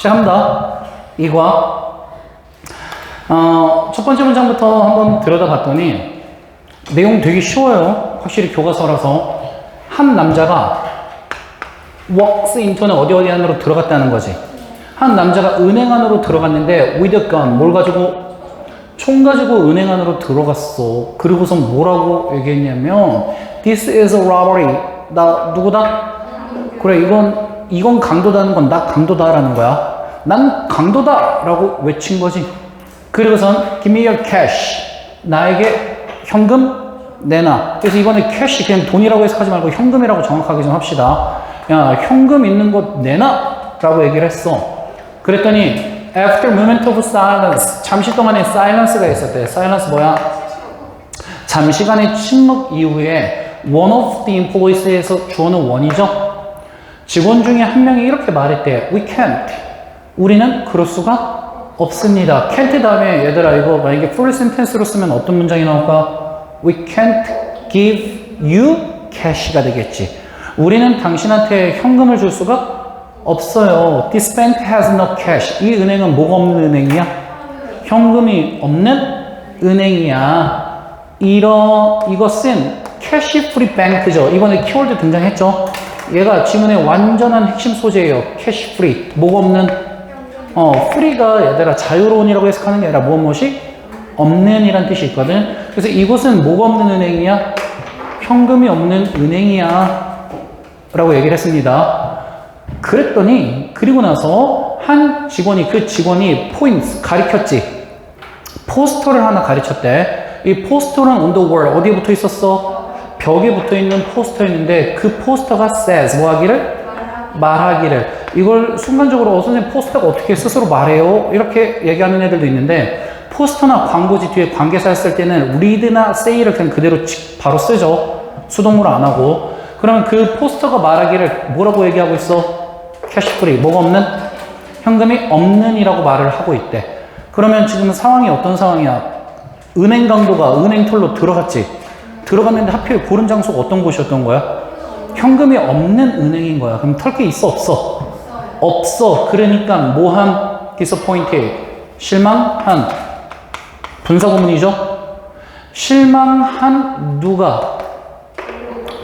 시작합니다. 이과 첫 번째 문장부터 한번 들여다봤더니 내용 되게 쉬워요. 확실히 교과서라서. 한 남자가 walks into는 어디 안으로 들어갔다는 거지. 한 남자가 은행 안으로 들어갔는데 with a gun, 뭘 가지고? 총 가지고 은행 안으로 들어갔어. 그리고서 뭐라고 얘기했냐면 this is a robbery. 나 누구다? 그래, 이건 강도다는 건 나 강도다라는 거야. 난 강도다 라고 외친 거지. 그리고선 give me your cash. 나에게 현금 내놔. 그래서 이번에 cash 그냥 돈이라고 해서 하지 말고 현금이라고 정확하게 좀 합시다. 야, 현금 있는 것 내놔 라고 얘기를 했어. 그랬더니 after moment of silence, 잠시 동안의 silence가 있었대. silence 뭐야? 잠시간의 침묵 이후에 one of the employees에서 주어는 one이죠. 직원 중에 한 명이 이렇게 말했대. We can't. 우리는 그럴 수가 없습니다. can't 다음에 얘들아 이거 만약에 full sentence로 쓰면 어떤 문장이 나올까? We can't give you cash가 되겠지. 우리는 당신한테 현금을 줄 수가 없어요. This bank has no cash. 이 은행은 뭐가 없는 은행이야? 현금이 없는 은행이야. 이것은 cash free bank죠. 이번에 키워드 등장했죠. 얘가 지문의 완전한 핵심 소재예요. cash free. 뭐가 없는? free가 얘들아 자유로운이라고 해석하는 게 아니라 무엇이? 없는이란 뜻이 있거든. 그래서 이곳은 뭐가 없는 은행이야? 현금이 없는 은행이야. 라고 얘기를 했습니다. 그랬더니 그리고 나서 한 직원이 그 직원이 포인트 가리켰지. 포스터를 하나 가르쳤대. 이 포스터는 on the wall 어디에 붙어 있었어? 벽에 붙어 있는 포스터였는데 그 포스터가 says 뭐 하기를? 말하기를. 이걸 순간적으로 선생님 포스터가 어떻게 스스로 말해요? 이렇게 얘기하는 애들도 있는데 포스터나 광고지 뒤에 관계사 쓸 때는 read나 say를 그냥 그대로 바로 쓰죠. 수동으로 안 하고. 그러면 그 포스터가 말하기를 뭐라고 얘기하고 있어? cash free, 뭐가 없는? 현금이 없는 이라고 말을 하고 있대. 그러면 지금 상황이 어떤 상황이야? 은행 강도가 은행 털로 들어갔지. 들어갔는데 하필 고른 장소가 어떤 곳이었던 거야? 현금이 없는 은행인 거야. 그럼 털 게 있어 없어? 없어. 그러니까 뭐한? disappointed, 실망한. 분사구문이죠. 실망한 누가?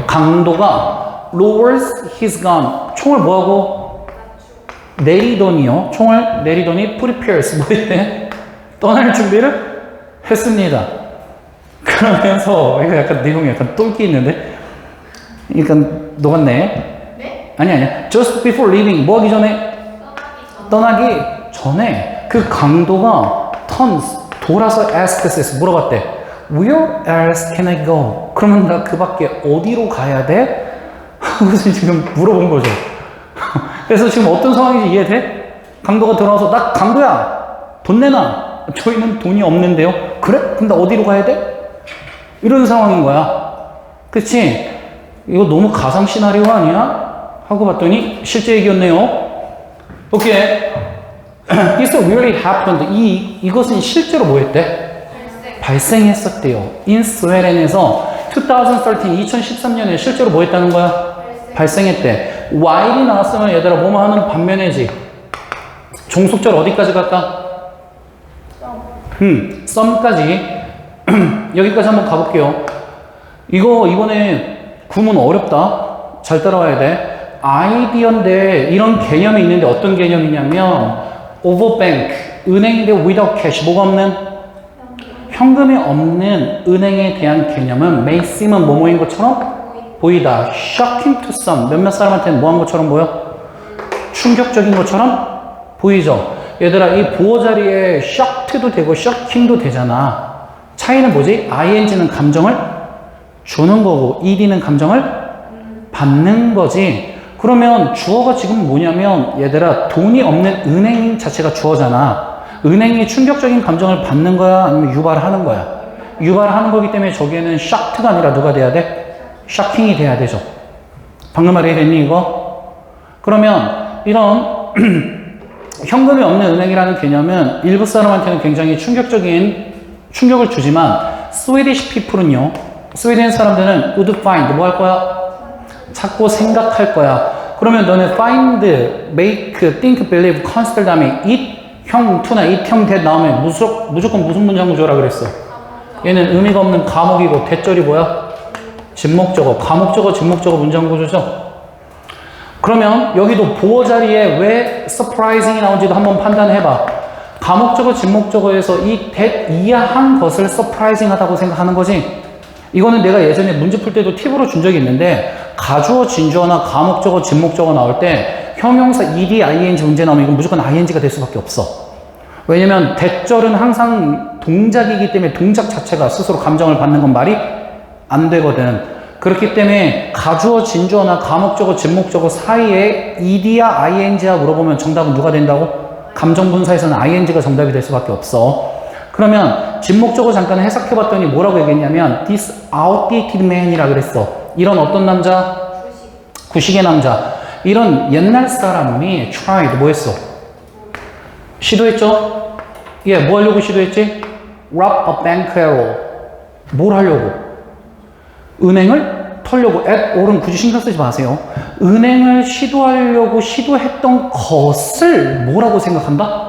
강도가 lowers his gun. 총을 뭐하고? 내리더니요. 총을 내리더니 prepares 뭐 했대? 떠날 준비를 했습니다. 그러면서 이거 약간 내용이 약간 똘끼 있는데? 그러니까 녹았네. 네? 아니야. Just before leaving 뭐 하기 전에? 떠나기 전에 그 강도가 turns 돌아서 asks 물어봤대. Where else can I go? 그러면 나 그 밖에 어디로 가야 돼? 하고서 지금 물어본 거죠. 그래서 지금 어떤 상황인지 이해돼? 강도가 들어와서 나 강도야. 돈 내놔. 저희는 돈이 없는데요. 그래? 그럼 나 어디로 가야 돼? 이런 상황인 거야. 그치? 이거 너무 가상 시나리오 아니야? 하고 봤더니 실제 얘기였네요. 오케이. This really happened. 이것은 실제로 뭐 했대? 발생했었대요. In Sweden에서 2013년에 실제로 뭐 했다는 거야? 발생했대. while이 나왔으면 얘들아 뭐뭐 하는 반면에지. 종속절 어디까지 갈까? some까지. 여기까지 한번 가볼게요. 이거 이번에 구문 어렵다. 잘 따라와야 돼. 아이디어인데 이런 개념이 있는데 어떤 개념이냐면 overbank, 은행인데 without cash, 뭐가 없는? 현금이 없는 은행에 대한 개념은 may seem은 뭐뭐인 것처럼 보이다. shocking to some, 몇몇 사람한테는 뭐한 것처럼 보여? 충격적인 것처럼 보이죠. 얘들아 이 보호 자리에 shocked도 되고 shocking도 되잖아. 차이는 뭐지? ing는 감정을 주는 거고 ed는 감정을 받는 거지. 그러면 주어가 지금 뭐냐면 얘들아 돈이 없는 은행 자체가 주어잖아. 은행이 충격적인 감정을 받는 거야? 아니면 유발하는 거야? 유발하는 거기 때문에 저기에는 shocked가 아니라 누가 돼야 돼? shocking이 돼야 되죠. 방금 말이 됐니 이거? 그러면 이런 현금이 없는 은행이라는 개념은 일부 사람한테는 굉장히 충격적인 충격을 주지만 스웨디시 피플은요, 스웨덴 사람들은 would find 뭐 할 거야? 찾고 생각할 거야. 그러면 너는 find, make, think, believe, consider 다음에 it, 형, to나 it, 형, that 나오면 무조건 무슨 문장 구조라 그랬어? 얘는 의미가 없는 과목이고 대절이 뭐야? 진목적어. 과목적어, 진목적어 문장 구조죠. 그러면 여기도 보어 자리에 왜 surprising이 나온지도 한번 판단해봐. 과목적어, 진목적어에서 이 that 이하한 것을 surprising 하다고 생각하는 거지. 이거는 내가 예전에 문제 풀 때도 팁으로 준 적이 있는데 가주어, 진주어나 과목적어, 진목적어 나올 때 형용사 ed, ing 문제 나오면 이건 무조건 ing가 될 수밖에 없어. 왜냐면 대절은 항상 동작이기 때문에 동작 자체가 스스로 감정을 받는 건 말이 안 되거든. 그렇기 때문에 가주어, 진주어나 과목적어, 진목적어 사이에 ed야 ing야 물어보면 정답은 누가 된다고? 감정분사에서는 ing가 정답이 될 수밖에 없어. 그러면 진목적어 잠깐 해석해봤더니 뭐라고 얘기했냐면 this outdated man이라 그랬어. 이런 어떤 남자? 구식의 남자. 이런 옛날 사람이 tried 뭐 했어? 시도했죠? 예, 뭐 하려고 시도했지? rob a bank error. 뭘 하려고? 은행을 털려고. at or은 굳이 신경 쓰지 마세요. 은행을 시도하려고 시도했던 것을 뭐라고 생각한다?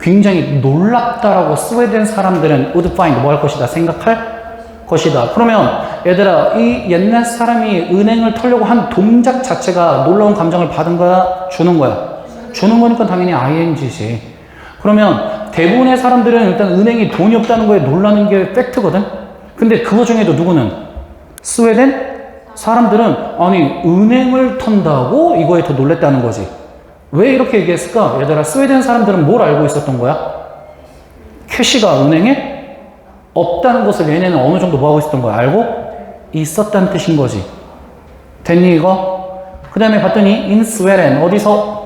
굉장히 놀랍다라고 스웨덴 사람들은 would find 뭐 할 것이다? 생각할 것이다. 그러면 얘들아, 이 옛날 사람이 은행을 털려고 한 동작 자체가 놀라운 감정을 받은 거야? 주는 거야? 주는 거니까 당연히 ing지. 그러면 대부분의 사람들은 일단 은행이 돈이 없다는 거에 놀라는 게 팩트거든? 근데 그거 중에도 누구는? 스웨덴 사람들은 아니 은행을 턴다고 이거에 더 놀랬다는 거지. 왜 이렇게 얘기했을까? 얘들아, 스웨덴 사람들은 뭘 알고 있었던 거야? 캐시가 은행에 없다는 것을 얘네는 어느 정도 뭐 하고 있었던 거야? 알고 있었다는 뜻인 거지. 됐니 이거? 그 다음에 봤더니 in Sweden 어디서?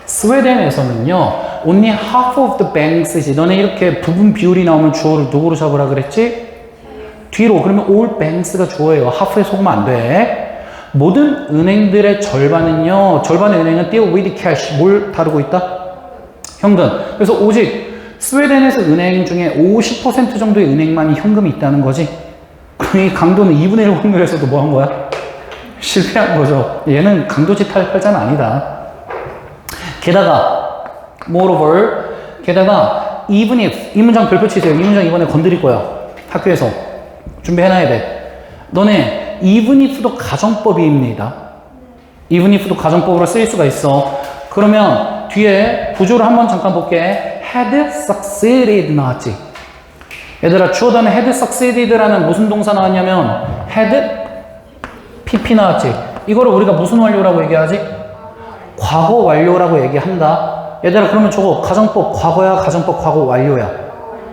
스웨덴에서는요 only half of the banks지. 너네 이렇게 부분 비율이 나오면 주어를 누구로 잡으라 그랬지? 뒤로. 그러면 all banks가 주어예요. half에 속으면 안 돼. 모든 은행들의 절반은요, 절반의 은행은 deal with cash, 뭘 다루고 있다? 현금. 그래서 오직 스웨덴에서 은행 중에 50% 정도의 은행만이 현금이 있다는 거지. 그럼 이 강도는 2분의 1 확률에서도 뭐 한 거야? 실패한 거죠. 얘는 강도짓 할 팔자는 아니다. 게다가 moreover, 게다가 even if, 이 문장 별표 치세요. 이 문장 이번에 건드릴 거야. 학교에서 준비해놔야 돼. 너네 even if도 가정법입니다. even if도 가정법으로 쓰일 수가 있어. 그러면 뒤에 구조를 한번 잠깐 볼게. had succeeded 나왔지. 얘들아, 주어 다음에 had succeeded라는 무슨 동사 나왔냐면 had pp 나왔지. 이거를 우리가 무슨 완료라고 얘기하지? 과거 완료라고 얘기한다. 얘들아, 그러면 저거 가정법 과거야, 가정법 과거 완료야?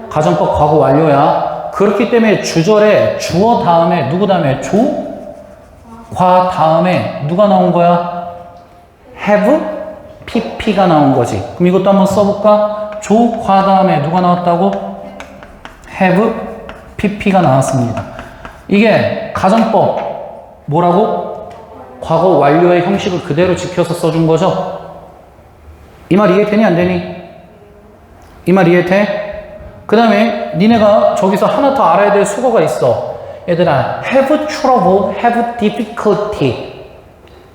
가정법 과거 완료야. 그렇기 때문에 주절에 주어 다음에 누구 다음에 조? 과 다음에 누가 나온 거야? have pp가 나온 거지. 그럼 이것도 한번 써볼까? 조, 과 다음에 누가 나왔다고? have pp가 나왔습니다. 이게 가정법 뭐라고? 과거 완료의 형식을 그대로 지켜서 써준 거죠. 이 말 이해되니 안 되니? 이 말 이해돼? 그 다음에 니네가 저기서 하나 더 알아야 될 수거가 있어. 얘들아, have trouble, have difficulty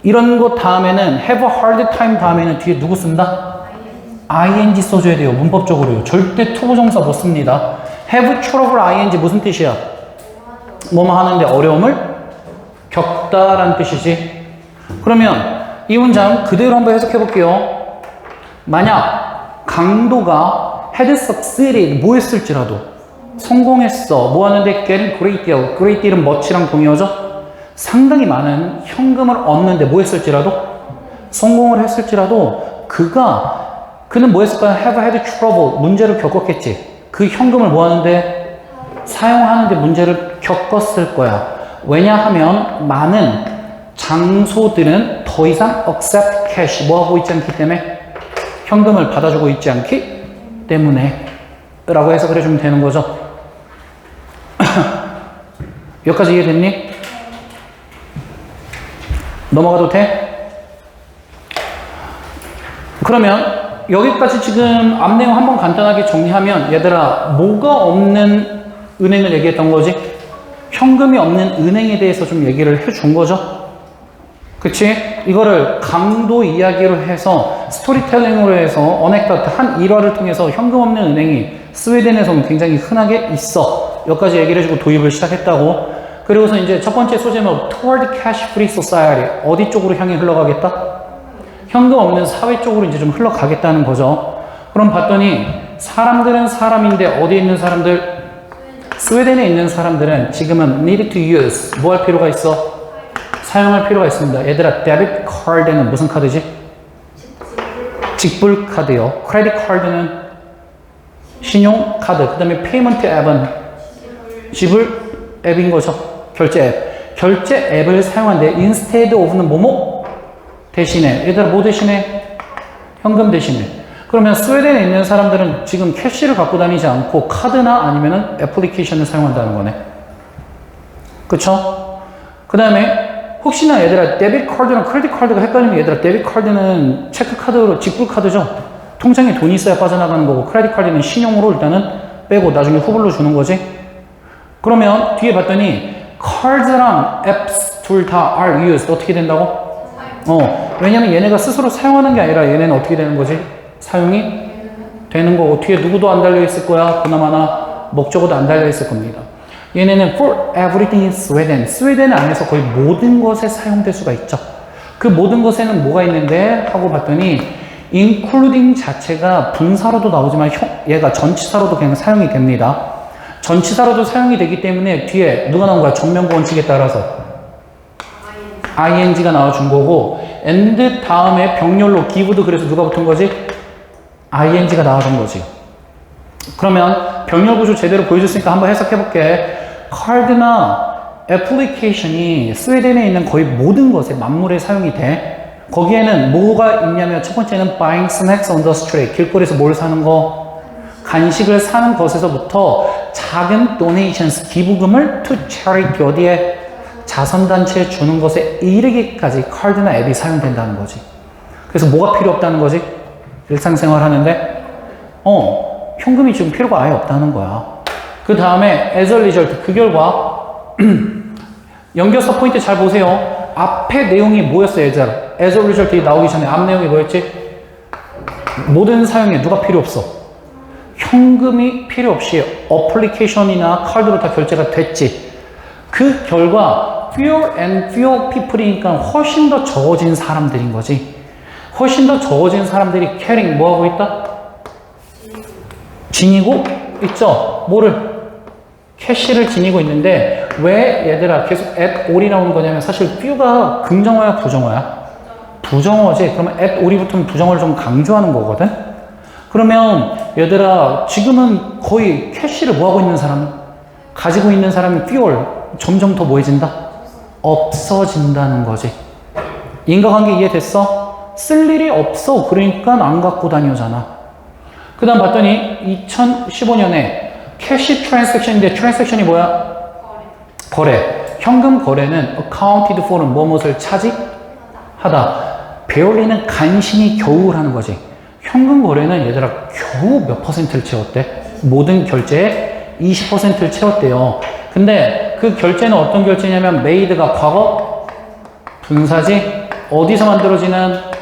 이런 거 다음에는 have a hard time 다음에는 뒤에 누구 쓴다? ing 써줘야 돼요. 문법적으로요. 절대 투부정사 못 씁니다. have trouble ing 무슨 뜻이야? 뭐뭐 하는데 어려움을 겪다라는 뜻이지. 그러면 이 문장 그대로 한번 해석해 볼게요. 만약 강도가 had succeeded 뭐 했을지라도 성공했어. 뭐 하는데 get great deal. great deal은 much랑 동의어죠? 상당히 많은 현금을 얻는데 뭐 했을지라도 성공을 했을지라도 그는 뭐 했을까요? have had trouble 문제를 겪었겠지. 그 현금을 뭐 하는데 사용하는데 문제를 겪었을 거야. 왜냐하면 많은 장소들은 더 이상 accept cash 뭐 하고 있지 않기 때문에 현금을 받아주고 있지 않기 때문에 라고 해석을 해주면 되는 거죠. 여기까지 이해됐니? 넘어가도 돼? 그러면 여기까지 지금 앞 내용 한번 간단하게 정리하면 얘들아 뭐가 없는 은행을 얘기했던 거지? 현금이 없는 은행에 대해서 좀 얘기를 해준 거죠. 그치? 이거를 강도 이야기로 해서 스토리텔링으로 해서 어넥도트 한 일화를 통해서 현금 없는 은행이 스웨덴에서는 굉장히 흔하게 있어. 여기까지 얘기를 해주고 도입을 시작했다고. 그리고서 이제 첫 번째 소제목 Toward Cash Free Society 어디 쪽으로 향해 흘러가겠다? 현금 없는 사회 쪽으로 이제 좀 흘러가겠다는 거죠. 그럼 봤더니 사람들은 사람인데 어디에 있는 사람들? 스웨덴에 있는 사람들은 지금은 need to use 뭐 할 필요가 있어? 사용할 필요가 있습니다. 얘들아, 데비트 카드는 무슨 카드지? 직불 카드요. 크레딧 카드는 신용 카드. 그 다음에 페이먼트 앱은 지불 앱인 거죠. 결제 앱. 결제 앱을 사용하는데 instead of는 뭐뭐? 대신에. 얘들아, 뭐 대신에? 현금 대신에. 그러면 스웨덴에 있는 사람들은 지금 캐시를 갖고 다니지 않고 카드나 아니면은 애플리케이션을 사용한다는 거네. 그쵸? 그 다음에 혹시나 얘들아 데비트 카드랑 크레딧 카드가 헷갈리면 얘들아 데비트 카드는 체크 카드로 직불 카드죠. 통장에 돈이 있어야 빠져나가는 거고 크레딧 카드는 신용으로 일단은 빼고 나중에 후불로 주는 거지. 그러면 뒤에 봤더니 카드랑 앱스 둘 다 are used 어떻게 된다고? 왜냐면 얘네가 스스로 사용하는 게 아니라 얘네는 어떻게 되는 거지? 사용이 되는 거고 뒤에 누구도 안 달려 있을 거야. 그나마나 목적어도 안 달려 있을 겁니다. 얘네는 for everything in Sweden. 스웨덴 안에서 거의 모든 것에 사용될 수가 있죠. 그 모든 것에는 뭐가 있는데 하고 봤더니 including 자체가 분사로도 나오지만 얘가 전치사로도 그냥 사용이 됩니다. 전치사로도 사용이 되기 때문에 뒤에 누가 나온 거야? 전면구 원칙에 따라서 ing가 나와준 거고 and 다음에 병렬로 give도 그래서 누가 붙은 거지? ing가 나와준 거지. 그러면 병렬 구조 제대로 보여줬으니까 한번 해석해 볼게. 카드나 애플리케이션이 스웨덴에 있는 거의 모든 것에 만물에 사용이 돼. 거기에는 뭐가 있냐면 첫 번째는 buying snacks on the street. 길거리에서 뭘 사는 거? 간식을 사는 것에서부터 작은 donations, 기부금을 to charity, 어디에? 자선단체에 주는 것에 이르기까지 카드나 앱이 사용된다는 거지. 그래서 뭐가 필요 없다는 거지? 일상생활 하는데? 현금이 지금 필요가 아예 없다는 거야. 그 다음에 as a result, 그 결과 연결서 포인트 잘 보세요. 앞에 내용이 뭐였어요, 얘들아? as a result이 나오기 전에 앞 내용이 뭐였지? 모든 사용에 누가 필요 없어? 현금이 필요 없이 어플리케이션이나 카드로 다 결제가 됐지. 그 결과 fewer and fewer people이니까 훨씬 더 적어진 사람들인 거지. 훨씬 더 적어진 사람들이 carrying 뭐하고 있다? 지니고 있죠. 뭐를? 캐시를 지니고 있는데 왜 얘들아 계속 at all이 나오는 거냐면 사실 few가 긍정어야 부정어야? 부정어지. 그러면 at all이 붙으면 부정어를 좀 강조하는 거거든. 그러면 얘들아 지금은 거의 캐시를 뭐하고 있는 사람? 가지고 있는 사람이 fewer 점점 더 뭐해진다? 없어진다는 거지. 인과관계 이해됐어? 쓸 일이 없어. 그러니까 안 갖고 다녀잖아. 그 다음 봤더니 2015년에 캐시 트랜잭션인데 트랜잭션이 뭐야? 거래. 현금 거래는 accounted for는 무엇을 차지하다. 베올리는 간신히 겨우 하는 거지. 현금 거래는 얘들아 겨우 몇 퍼센트를 채웠대? 모든 결제의 20%를 채웠대요. 근데 그 결제는 어떤 결제냐면 made가 과거 분사지. 어디서 만들어지는?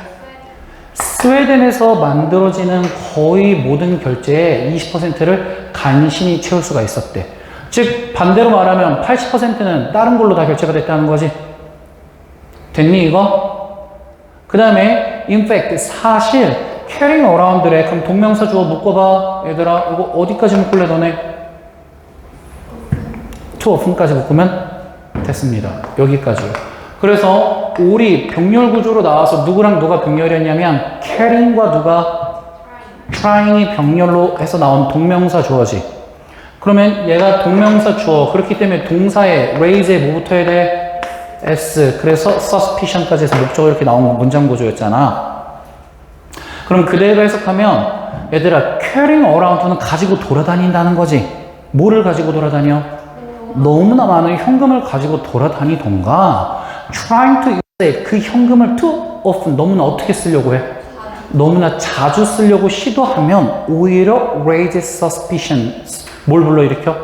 스웨덴에서 만들어지는 거의 모든 결제의 20%를 간신히 채울 수가 있었대. 즉 반대로 말하면 80%는 다른 걸로 다 결제가 됐다는 거지. 됐니 이거? 그 다음에 in fact 사실 carrying around래. 그럼 동명사 주어 묶어봐. 얘들아 이거 어디까지 묶을래 너네? to often까지 묶으면 됐습니다. 여기까지요. 그래서 올이 병렬 구조로 나와서 누구랑 누가 병렬이었냐면 carrying과 누가? trying이 병렬로 해서 나온 동명사 주어지. 그러면 얘가 동명사 주어. 그렇기 때문에 동사에 raise에 뭐 붙어야 돼? s. 그래서 suspicion까지 해서 목적어 이렇게 나온 문장 구조였잖아. 그럼 그대로 해석하면 얘들아 carrying around는 가지고 돌아다닌다는 거지. 뭐를 가지고 돌아다녀? 너무나 많은 현금을 가지고 돌아다니던가 trying to use it, 그 현금을 too often, 너무나 어떻게 쓰려고 해? 너무나 자주 쓰려고 시도하면 오히려 raise suspicions, 뭘 불러일으켜?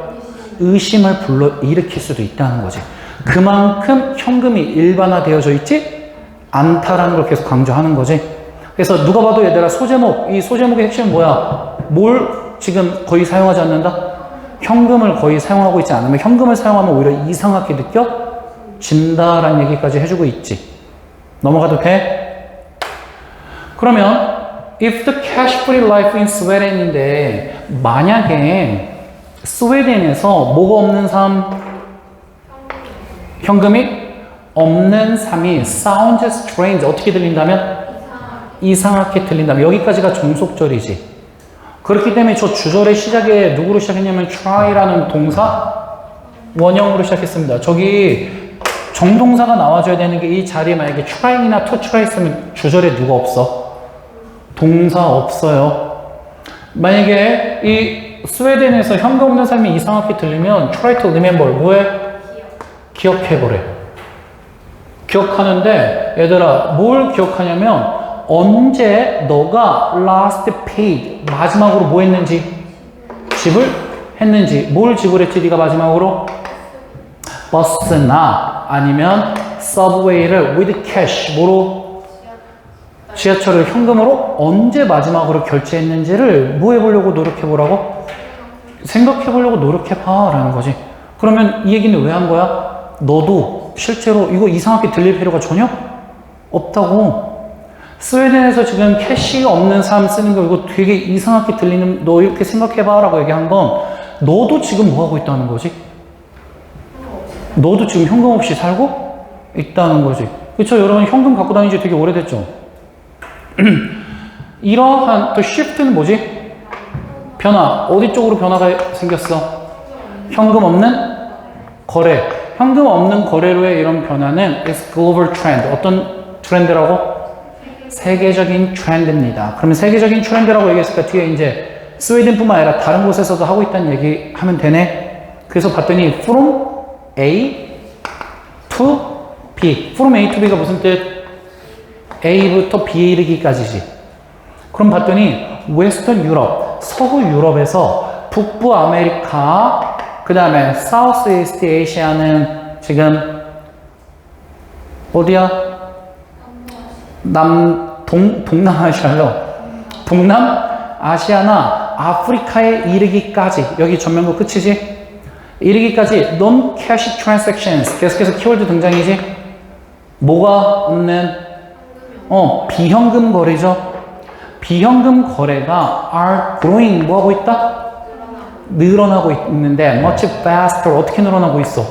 의심을 불러일으킬 수도 있다는 거지. 그만큼 현금이 일반화되어져 있지 않다라는 걸 계속 강조하는 거지. 그래서 누가 봐도 얘들아 소제목, 이 소제목의 핵심은 뭐야? 뭘 지금 거의 사용하지 않는다? 현금을 거의 사용하고 있지 않으면 현금을 사용하면 오히려 이상하게 느껴진다라는 얘기까지 해주고 있지. 넘어가도 돼? 그러면 if the cash-free life in Sweden인데 만약에 스웨덴에서 뭐가 없는 삶? 현금이 없는 삶이 sounds strange 어떻게 들린다면? 이상하게 들린다면 여기까지가 종속절이지. 그렇기 때문에 저 주절의 시작에 누구로 시작했냐면 try라는 동사 원형으로 시작했습니다. 저기 정동사가 나와줘야 되는 게 이 자리에 만약에 trying이나 to try 있으면 주절에 누가 없어? 동사 없어요. 만약에 이 스웨덴에서 현금 없는 삶이 이상하게 들리면 try to remember 뭐해? 기억해보래. 기억하는데 얘들아 뭘 기억하냐면 언제 너가 last paid 마지막으로 뭐 했는지 지불 했는지 뭘 지불했지 네가 마지막으로 버스나 아니면 서브웨이를 with cash 뭐로 지하철을 현금으로 언제 마지막으로 결제했는지를 뭐 해보려고 노력해보라고 생각해보려고 노력해봐 라는 거지. 그러면 이 얘기는 왜 한 거야? 너도 실제로 이거 이상하게 들릴 필요가 전혀 없다고. 스웨덴에서 지금 캐시가 없는 삶 쓰는 거 이거 되게 이상하게 들리는 너 이렇게 생각해봐 라고 얘기한 건 너도 지금 뭐 하고 있다는 거지? 너도 지금 현금 없이 살고 있다는 거지. 그렇죠? 여러분 현금 갖고 다닌 지 되게 오래됐죠? 이러한 또 shift는 뭐지? 변화. 어디 쪽으로 변화가 생겼어? 현금 없는 거래. 현금 없는 거래로의 이런 변화는 is global trend. 어떤 트렌드라고? 세계적인 트렌드입니다. 그러면 세계적인 트렌드라고 얘기했으니까 뒤에 이제 스웨덴뿐만 아니라 다른 곳에서도 하고 있다는 얘기 하면 되네. 그래서 봤더니 from A to B. from A to B가 무슨 뜻? A부터 B에 이르기까지지. 그럼 봤더니 웨스턴 유럽, 서구 유럽에서 북부 아메리카, 그 다음에 사우스 이스트 에이시아는 지금 어디야? 동남아시아요. 동남아시아나 아프리카에 이르기까지 여기 전면부 끝이지? 이르기까지 non-cash transactions 계속해서 키워드 등장이지? 뭐가 없는? 비현금 거래죠. 비현금 거래가 are growing 뭐하고 있다? 늘어나고 있는데 much faster 어떻게 늘어나고 있어?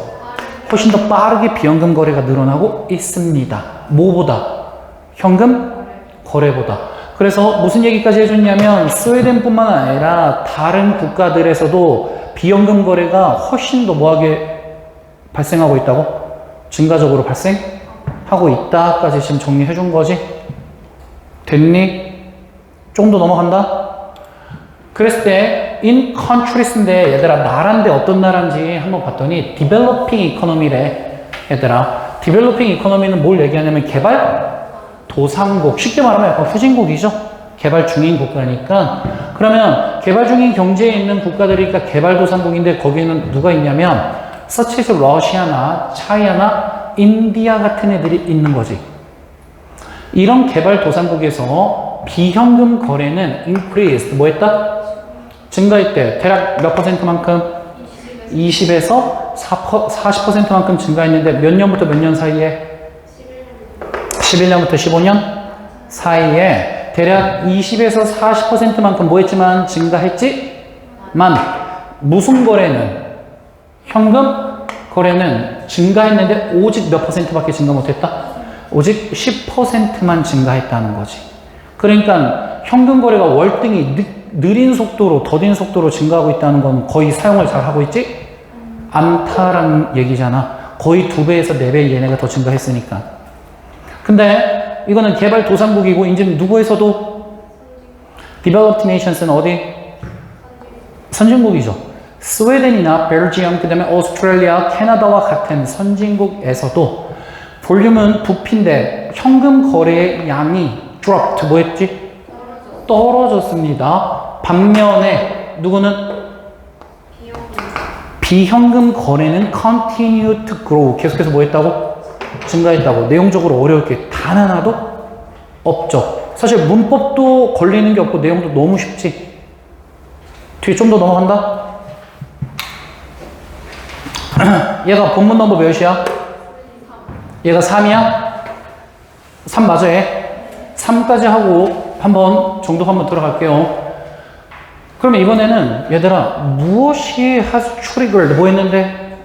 훨씬 더 빠르게 비현금 거래가 늘어나고 있습니다. 뭐보다? 현금 거래보다. 그래서 무슨 얘기까지 해줬냐면 스웨덴뿐만 아니라 다른 국가들에서도 비현금 거래가 훨씬 더 뭐하게 발생하고 있다고? 증가적으로 발생하고 있다까지 지금 정리해 준 거지. 됐니? 조금 더 넘어간다. 그랬을 때 in countries인데 얘들아 나라인데 어떤 나라인지 한번 봤더니 developing economy래. 얘들아 developing economy는 뭘 얘기하냐면 개발 도상국, 쉽게 말하면 약간 후진국이죠. 개발 중인 국가니까. 그러면 개발 중인 경제에 있는 국가들이니까 개발도상국인데 거기에는 누가 있냐면 such as 러시아나 차이나 인디아 같은 애들이 있는 거지. 이런 개발도상국에서 비현금 거래는 increased 뭐 했다? 증가했대. 대략 몇 %만큼? 20에서 40%만큼 증가했는데 몇 년부터 몇 년 사이에? 11년부터 15년 사이에 대략 20에서 40%만큼 뭐 했지만 증가했지만 무슨 거래는 현금 거래는 증가했는데 오직 몇 %밖에 증가 못했다? 오직 10%만 증가했다는 거지. 그러니까 현금 거래가 월등히 느린 속도로 더딘 속도로 증가하고 있다는 건 거의 사용을 잘 하고 있지 않다라는 얘기잖아. 거의 2배에서 4배 얘네가 더 증가했으니까. 근데 이거는 개발도상국이고 이제 누구에서도 developed nations는 어디? 선진국이죠. 스웨덴이나 벨지엄, 그 다음에 오스트레일리아, 캐나다와 같은 선진국에서도 볼륨은 부피인데 현금 거래의 양이 dropped 뭐 했지? 떨어졌습니다. 반면에 누구는? 비현금 거래는 continue to grow 계속해서 뭐 했다고? 증가했다고. 내용적으로 어려울 게 단 하나도 없죠. 사실 문법도 걸리는 게 없고 내용도 너무 쉽지. 뒤에 좀 더 넘어간다. 얘가 본문 넘버 몇이야? 얘가 3이야? 3 맞아 얘? 3까지 하고 한번 정독 한번 들어갈게요. 그러면 이번에는 얘들아 무엇이 has triggered 뭐 했는데?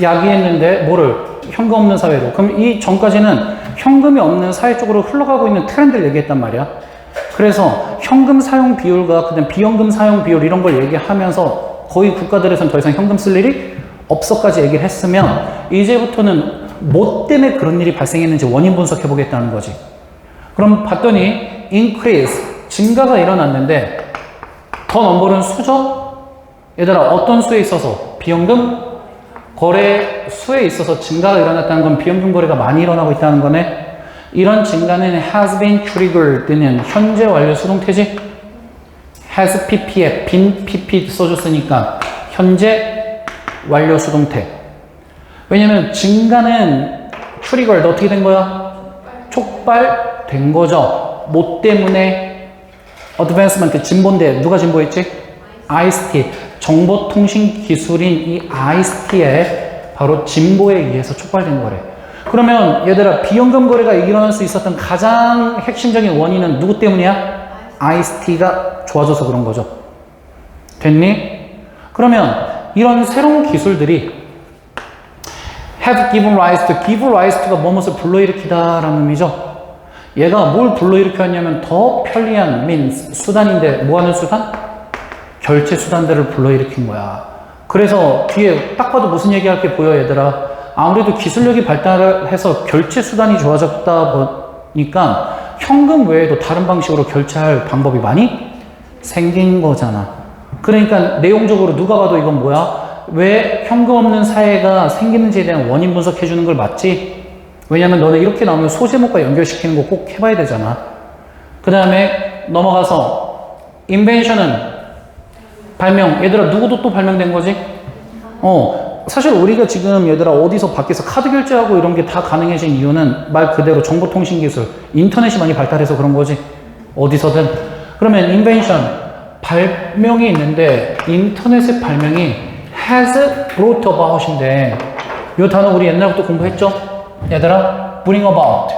야기했는데 뭐를? 현금 없는 사회로. 그럼 이 전까지는 현금이 없는 사회 쪽으로 흘러가고 있는 트렌드를 얘기했단 말이야. 그래서 현금 사용 비율과 그다음 비현금 사용 비율 이런 걸 얘기하면서 거의 국가들에서는 더 이상 현금 쓸 일이 없어까지 얘기를 했으면 이제부터는 뭐 때문에 그런 일이 발생했는지 원인 분석해 보겠다는 거지. 그럼 봤더니 increase 증가가 일어났는데 더 넘버는 수죠? 얘들아 어떤 수에 있어서? 비현금 거래 수에 있어서 증가가 일어났다는 건 비현금 거래가 많이 일어나고 있다는 거네. 이런 증가는 has been triggered는 현재 완료 수동태지. has pp에 been pp 써줬으니까 현재 완료 수동태. 왜냐면 증가는 triggered 어떻게 된 거야? 촉발된 거죠. 뭐 때문에? advancement 진보인데 누가 진보했지? ICT 정보통신 기술인 이 ICT의 바로 진보에 의해서 촉발된 거래. 그러면 얘들아 비현금 거래가 일어날 수 있었던 가장 핵심적인 원인은 누구 때문이야? ICT가 좋아져서 그런 거죠. 됐니? 그러면 이런 새로운 기술들이 have given rise to, give rise to가 무엇을 불러일으키다 라는 의미죠. 얘가 뭘 불러일으켰냐면 더 편리한 means, 수단인데 뭐하는 수단? 결제 수단들을 불러일으킨 거야. 그래서 뒤에 딱 봐도 무슨 얘기할 게 보여 얘들아. 아무래도 기술력이 발달해서 결제 수단이 좋아졌다 보니까 현금 외에도 다른 방식으로 결제할 방법이 많이 생긴 거잖아. 그러니까 내용적으로 누가 봐도 이건 뭐야? 왜 현금 없는 사회가 생기는지에 대한 원인 분석해 주는 걸 맞지? 왜냐면 너네 이렇게 나오면 소제목과 연결시키는 거 꼭 해봐야 되잖아. 그 다음에 넘어가서 인벤션은 발명. 얘들아 누구도 또 발명된 거지? 사실 우리가 지금 얘들아 어디서 밖에서 카드 결제하고 이런 게 다 가능해진 이유는 말 그대로 정보통신 기술, 인터넷이 많이 발달해서 그런 거지. 어디서든. 그러면 인벤션, 발명이 있는데 인터넷의 발명이 has brought about인데 이 단어 우리 옛날부터 공부했죠? 얘들아 bring about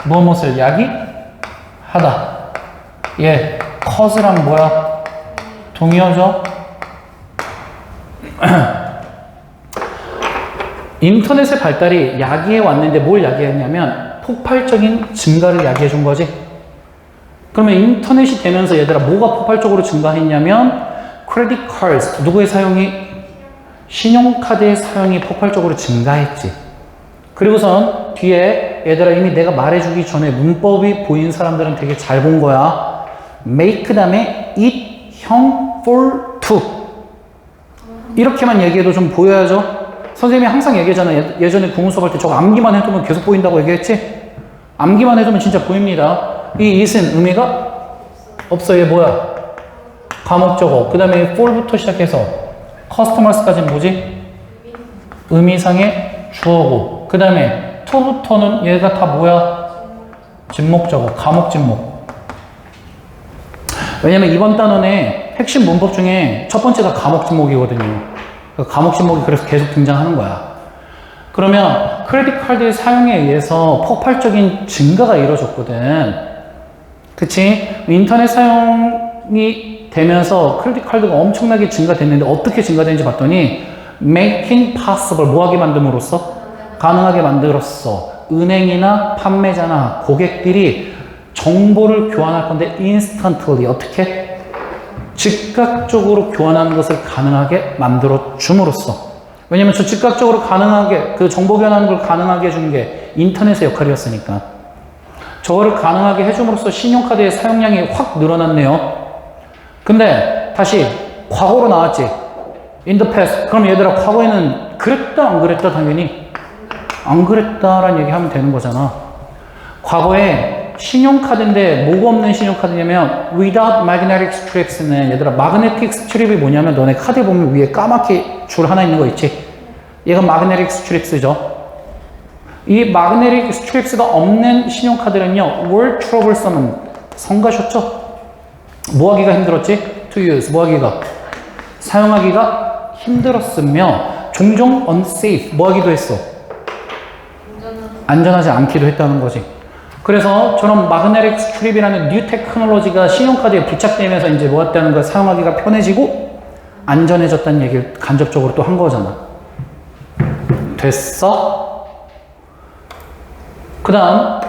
무엇을 야기하다. 예, cause랑 뭐야? 동의어죠? 인터넷의 발달이 야기해 왔는데 뭘 야기했냐면 폭발적인 증가를 야기해 준 거지. 그러면 인터넷이 되면서 얘들아 뭐가 폭발적으로 증가했냐면 크레딧 카드, 누구의 사용이? 신용카드의 사용이 폭발적으로 증가했지. 그리고선 뒤에 얘들아 이미 내가 말해주기 전에 문법이 보인 사람들은 되게 잘 본 거야. make 다음에 it 형 for to 이렇게만 얘기해도 좀 보여야죠. 선생님이 항상 얘기하잖아. 예전에 국문 수업할 때 저거 암기만 해두면 계속 보인다고 얘기했지? 암기만 해두면 진짜 보입니다. 이 it은 의미가 없어. 얘 뭐야? 가목적어. 그 다음에 for부터 시작해서 customers까지는 뭐지? 의미상의 주어고. 그 다음에 to부터는 얘가 다 뭐야? 진목적어. 가목 진목. 왜냐면 이번 단원의 핵심 문법 중에 첫 번째가 가목 진목이거든요. 가목 진목이 그래서 계속 등장하는 거야. 그러면 크레딧 카드의 사용에 의해서 폭발적인 증가가 이루어졌거든. 그치? 인터넷 사용이 되면서 크레딧 카드가 엄청나게 증가됐는데 어떻게 증가되는지 봤더니 making possible 뭐하게 만듦으로써? 가능하게 만들었어. 은행이나 판매자나 고객들이 정보를 교환할 건데 instantly 어떻게? 즉각적으로 교환하는 것을 가능하게 만들어 줌으로써. 왜냐면 저 즉각적으로 가능하게 그 정보 교환하는 걸 가능하게 해주는 게 인터넷의 역할이었으니까. 저거를 가능하게 해줌으로써 신용카드의 사용량이 확 늘어났네요. 근데 다시 과거로 나왔지. in the past. 그럼 얘들아 과거에는 그랬다 안 그랬다? 당연히 안 그랬다라는 얘기 하면 되는 거잖아. 과거에 신용카드인데 뭐가 없는 신용카드냐면 without magnetic strips는 얘들아 magnetic strip이 뭐냐면 너네 카드에 보면 위에 까맣게 줄 하나 있는 거 있지? 얘가 magnetic strips죠. 이 magnetic strips가 없는 신용카드는요, were troublesome은 성가셨죠? 뭐 하기가 힘들었지? to use. 뭐 하기가? 사용하기가 힘들었으며, 종종 unsafe. 뭐 하기도 했어? 안전하지 않기도 했다는 거지. 그래서 저런 magnetic strip이라는 뉴 테크놀로지가 신용카드에 부착되면서 이제 뭐 했다는 걸 사용하기가 편해지고, 안전해졌다는 얘기를 간접적으로 또 한 거잖아. 됐어? 그 다음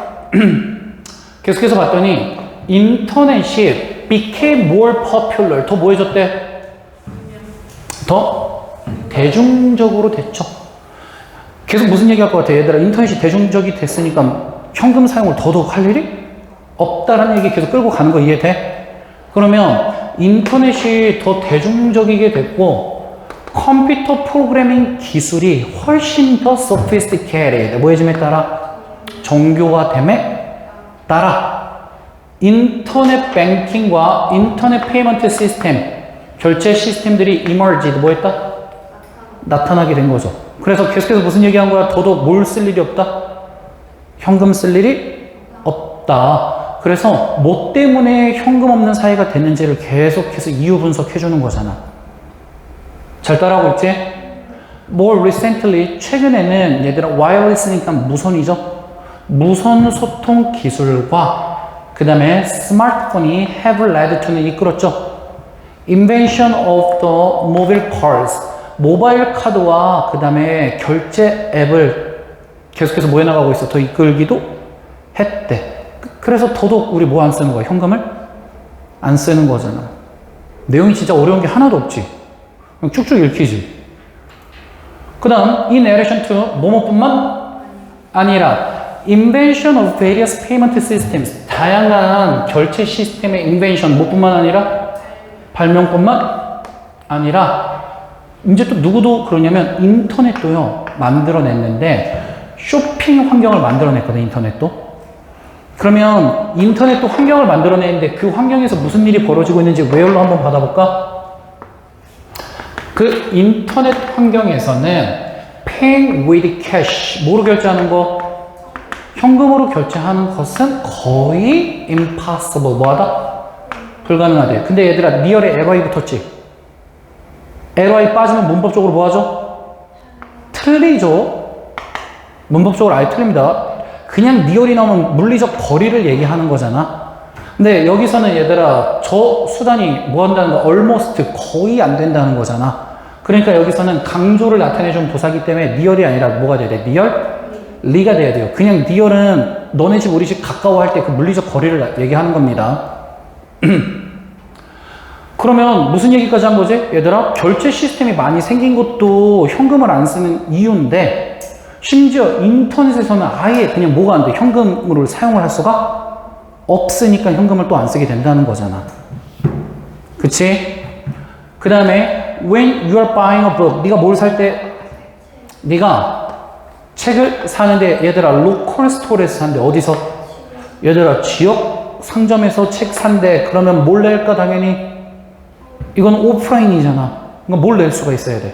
계속해서 봤더니 인터넷이 became more popular. 더 뭐 해졌대? 더 대중적으로 됐죠. 계속 무슨 얘기할 것 같아? 얘들아, 인터넷이 대중적이 됐으니까 현금 사용을 더더욱 할 일이 없다라는 얘기 계속 끌고 가는 거 이해돼? 그러면 인터넷이 더 대중적이게 됐고 컴퓨터 프로그래밍 기술이 훨씬 더 sophisticated, 뭐해짐에 따라? 정교화됨에 따라 인터넷 뱅킹과 인터넷 페이먼트 시스템, 결제 시스템들이 emerged, 뭐 했다? 나타나게 된 거죠. 그래서 계속해서 무슨 얘기한 거야? 더더욱 뭘 쓸 일이 없다? 현금 쓸 일이 없다. 그래서 뭐 때문에 현금 없는 사회가 됐는지를 계속해서 이유 분석해 주는 거잖아. 잘 따라하고 있지? More recently, 최근에는 얘들아 wireless니까 무선이죠. 무선 소통 기술과 그 다음에 스마트폰이 have led to는 이끌었죠. Invention of the mobile cards, 모바일 카드와 그 다음에 결제 앱을 계속해서 뭐 해나가고 있어? 더 이끌기도 했대. 그래서 더더욱 우리 뭐 안 쓰는 거야? 현금을 안 쓰는 거잖아. 내용이 진짜 어려운 게 하나도 없지. 그냥 쭉쭉 읽히지. 그 다음 in addition to 뭐뭐뿐만 아니라 invention of various payment systems, 다양한 결제 시스템의 invention, 뭐뿐만 아니라 발명뿐만 아니라 이제 또 누구도 그러냐면 인터넷도요 만들어냈는데 쇼핑 환경을 만들어냈거든. 인터넷도. 그러면 인터넷도 환경을 만들어내는데 그 환경에서 무슨 일이 벌어지고 있는지 웨어로 한번 받아볼까? 그 인터넷 환경에서는 paying with cash, 뭐로 결제하는 거? 현금으로 결제하는 것은 거의 impossible, 뭐하다? 불가능하대. 근데 얘들아, 리얼에 ly 붙었지? ly 빠지면 문법적으로 뭐하죠? 틀리죠? 문법적으로 아예 틀립니다. 그냥 리얼이 나오면 물리적 거리를 얘기하는 거잖아. 근데 여기서는 얘들아, 저 수단이 뭐 한다는 거? almost, 거의 안 된다는 거잖아. 그러니까 여기서는 강조를 나타내준 부사기 때문에 리얼이 아니라 뭐가 돼야 돼? 리얼? 리가 돼야 돼요. 그냥 리얼은 너네 집 우리 집 가까워 할 때 그 물리적 거리를 얘기하는 겁니다. 그러면 무슨 얘기까지 한 거지? 얘들아, 결제 시스템이 많이 생긴 것도 현금을 안 쓰는 이유인데 심지어 인터넷에서는 아예 그냥 뭐가 안 돼? 현금으로 사용을 할 수가 없으니까 현금을 또 안 쓰게 된다는 거잖아. 그치? 그 다음에 when you are buying a book, 네가 뭘 살 때 네가 책을 사는데 얘들아 로컬 스토어에서 산대. 어디서? 얘들아 지역 상점에서 책 산대. 그러면 뭘 낼까? 당연히 이건 오프라인이잖아. 그러니까 뭘 낼 수가 있어야 돼?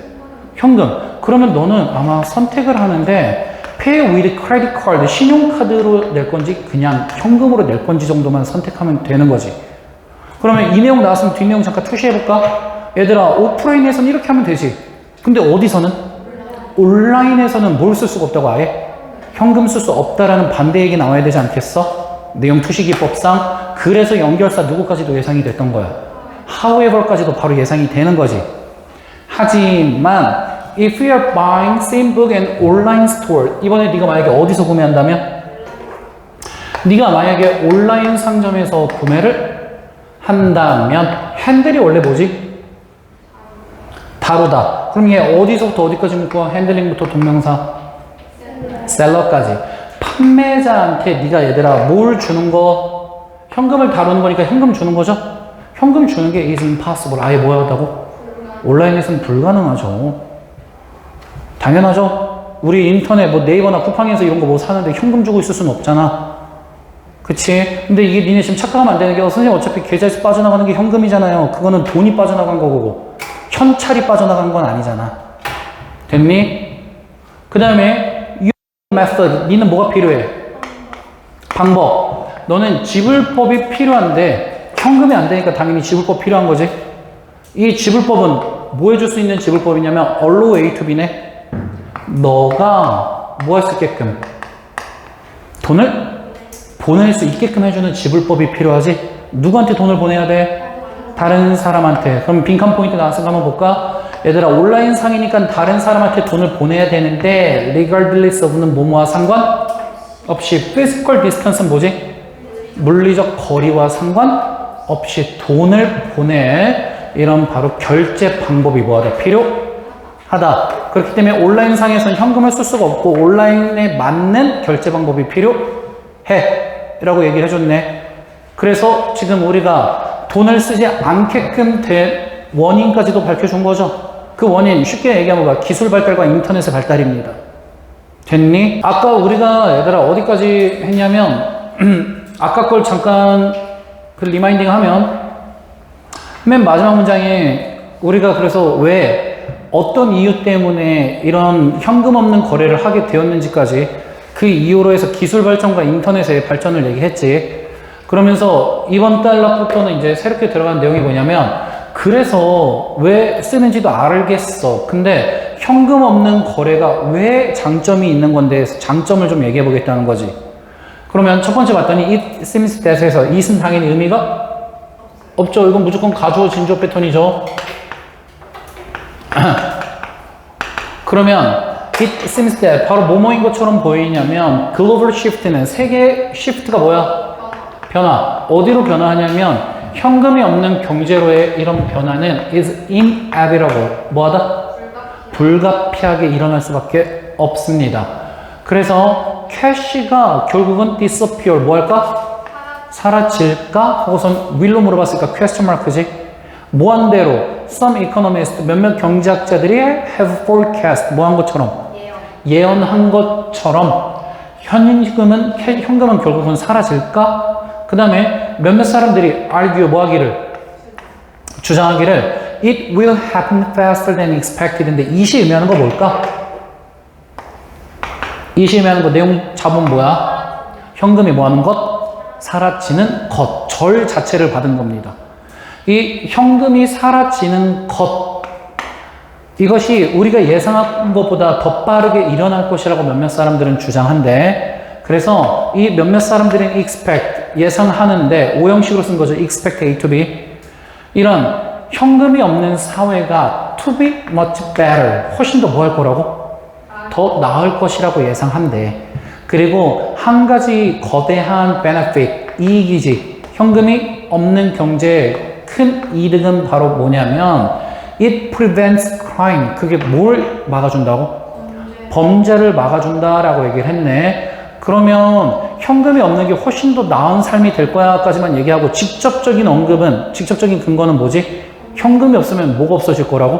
현금. 그러면 너는 아마 선택을 하는데 pay with credit card, 신용카드로 낼 건지 그냥 현금으로 낼 건지 정도만 선택하면 되는 거지. 그러면 이 내용 나왔으면 뒷내용 잠깐 표시해볼까? 얘들아 오프라인에서는 이렇게 하면 되지. 근데 어디서는? 온라인에서는 뭘 쓸 수가 없다고 아예? 현금 쓸 수 없다라는 반대 얘기 나와야 되지 않겠어? 내용 투시기법상. 그래서 연결사 누구까지도 예상이 됐던 거야. however까지도 바로 예상이 되는 거지. 하지만 if you are buying same book in online store, 이번에 네가 만약에 어디서 구매한다면? 네가 만약에 온라인 상점에서 구매를 한다면 핸들이 원래 뭐지? 다루다. 그럼 얘 어디서부터 어디까지 묶어? 핸들링부터 동명사 셀러까지. 판매자한테 네가 얘들아 뭘 주는 거? 현금을 다루는 거니까 현금 주는 거죠? 현금 주는 게 is impossible. 아예 뭐 하다고? 온라인에서는 불가능하죠. 당연하죠. 우리 인터넷 뭐 네이버나 쿠팡에서 이런 거 뭐 사는데 현금 주고 있을 수는 없잖아. 그치? 근데 이게 니네 지금 착각하면 안 되는 게 선생님 어차피 계좌에서 빠져나가는 게 현금이잖아요. 그거는 돈이 빠져나간 거고 현찰이 빠져나간 건 아니잖아. 됐니? 그 다음에 method. 니는 뭐가 필요해? 방법. 너는 지불법이 필요한데 현금이 안 되니까 당연히 지불법 필요한 거지. 이 지불법은 뭐 해줄 수 있는 지불법이냐면 allow A to B네. 너가 뭐 할 수 있게끔 돈을 보낼 수 있게끔 해주는 지불법이 필요하지. 누구한테 돈을 보내야 돼? 다른 사람한테. 그럼 빈칸 포인트 나왔으니까 한번 볼까? 얘들아, 온라인 상이니까 다른 사람한테 돈을 보내야 되는데 regardless of는 뭐뭐와 상관없이. physical distance는 뭐지? 물리적 거리와 상관없이 돈을 보낼 이런 바로 결제 방법이 뭐하다? 필요하다. 그렇기 때문에 온라인 상에서는 현금을 쓸 수가 없고 온라인에 맞는 결제 방법이 필요해 라고 얘기를 해줬네. 그래서 지금 우리가 돈을 쓰지 않게끔 된 원인까지도 밝혀준 거죠. 그 원인 쉽게 얘기하면 뭐야? 기술 발달과 인터넷의 발달입니다. 됐니? 아까 우리가 얘들아 어디까지 했냐면 아까 걸 잠깐 그 리마인딩 하면 맨 마지막 문장에 우리가 그래서 왜 어떤 이유 때문에 이런 현금 없는 거래를 하게 되었는지까지 그 이유로 해서 기술 발전과 인터넷의 발전을 얘기했지. 그러면서 이번 달락부터는 이제 새롭게 들어간 내용이 뭐냐면 그래서 왜 쓰는지도 알겠어. 근데 현금 없는 거래가 왜 장점이 있는 건데 장점을 좀 얘기해 보겠다는 거지. 그러면 첫 번째 봤더니 it seems that에서 it은 당연히 의미가 없죠. 이건 무조건 가주어 진주어 패턴이죠. 그러면 it seems that 바로 뭐뭐인 것처럼 보이냐면 global shift는 세계 shift가 뭐야? 변화. 어디로 변화하냐면 현금이 없는 경제로의 이런 변화는 is inevitable. 뭐하다? 불가피하게 일어날 수밖에 없습니다. 그래서 캐시가 결국은 disappear. 뭐 할까? 사라질까? 하고선 will로 물어봤으니까 question mark지. 무한대로 some economists 몇몇 경제학자들이 have forecast 뭐한 것처럼 예언한 것처럼 현금은 결국은 사라질까? 그 다음에 몇몇 사람들이 argue 뭐하기를 주장하기를 it will happen faster than expected인데 it이 의미하는 거 뭘까? it이 의미하는 거 내용 자본 뭐야? 현금이 뭐하는 것? 사라지는 것. 절 자체를 받은 겁니다. 이 현금이 사라지는 것 이것이 우리가 예상한 것보다 더 빠르게 일어날 것이라고 몇몇 사람들은 주장한대. 그래서 이 몇몇 사람들은 expect 예상하는데 오형식으로 쓴 거죠. expect A to B. 이런 현금이 없는 사회가 to be much better 훨씬 더 뭐 할 거라고? 더 나을 것이라고 예상한대. 그리고 한 가지 거대한 benefit 이익이지. 현금이 없는 경제의 큰 이득은 바로 뭐냐면 it prevents crime. 그게 뭘 막아준다고? 범죄를 막아준다라고 얘기를 했네. 그러면 현금이 없는 게 훨씬 더 나은 삶이 될 거야 까지만 얘기하고 직접적인 언급은 직접적인 근거는 뭐지? 현금이 없으면 뭐가 없어질 거라고?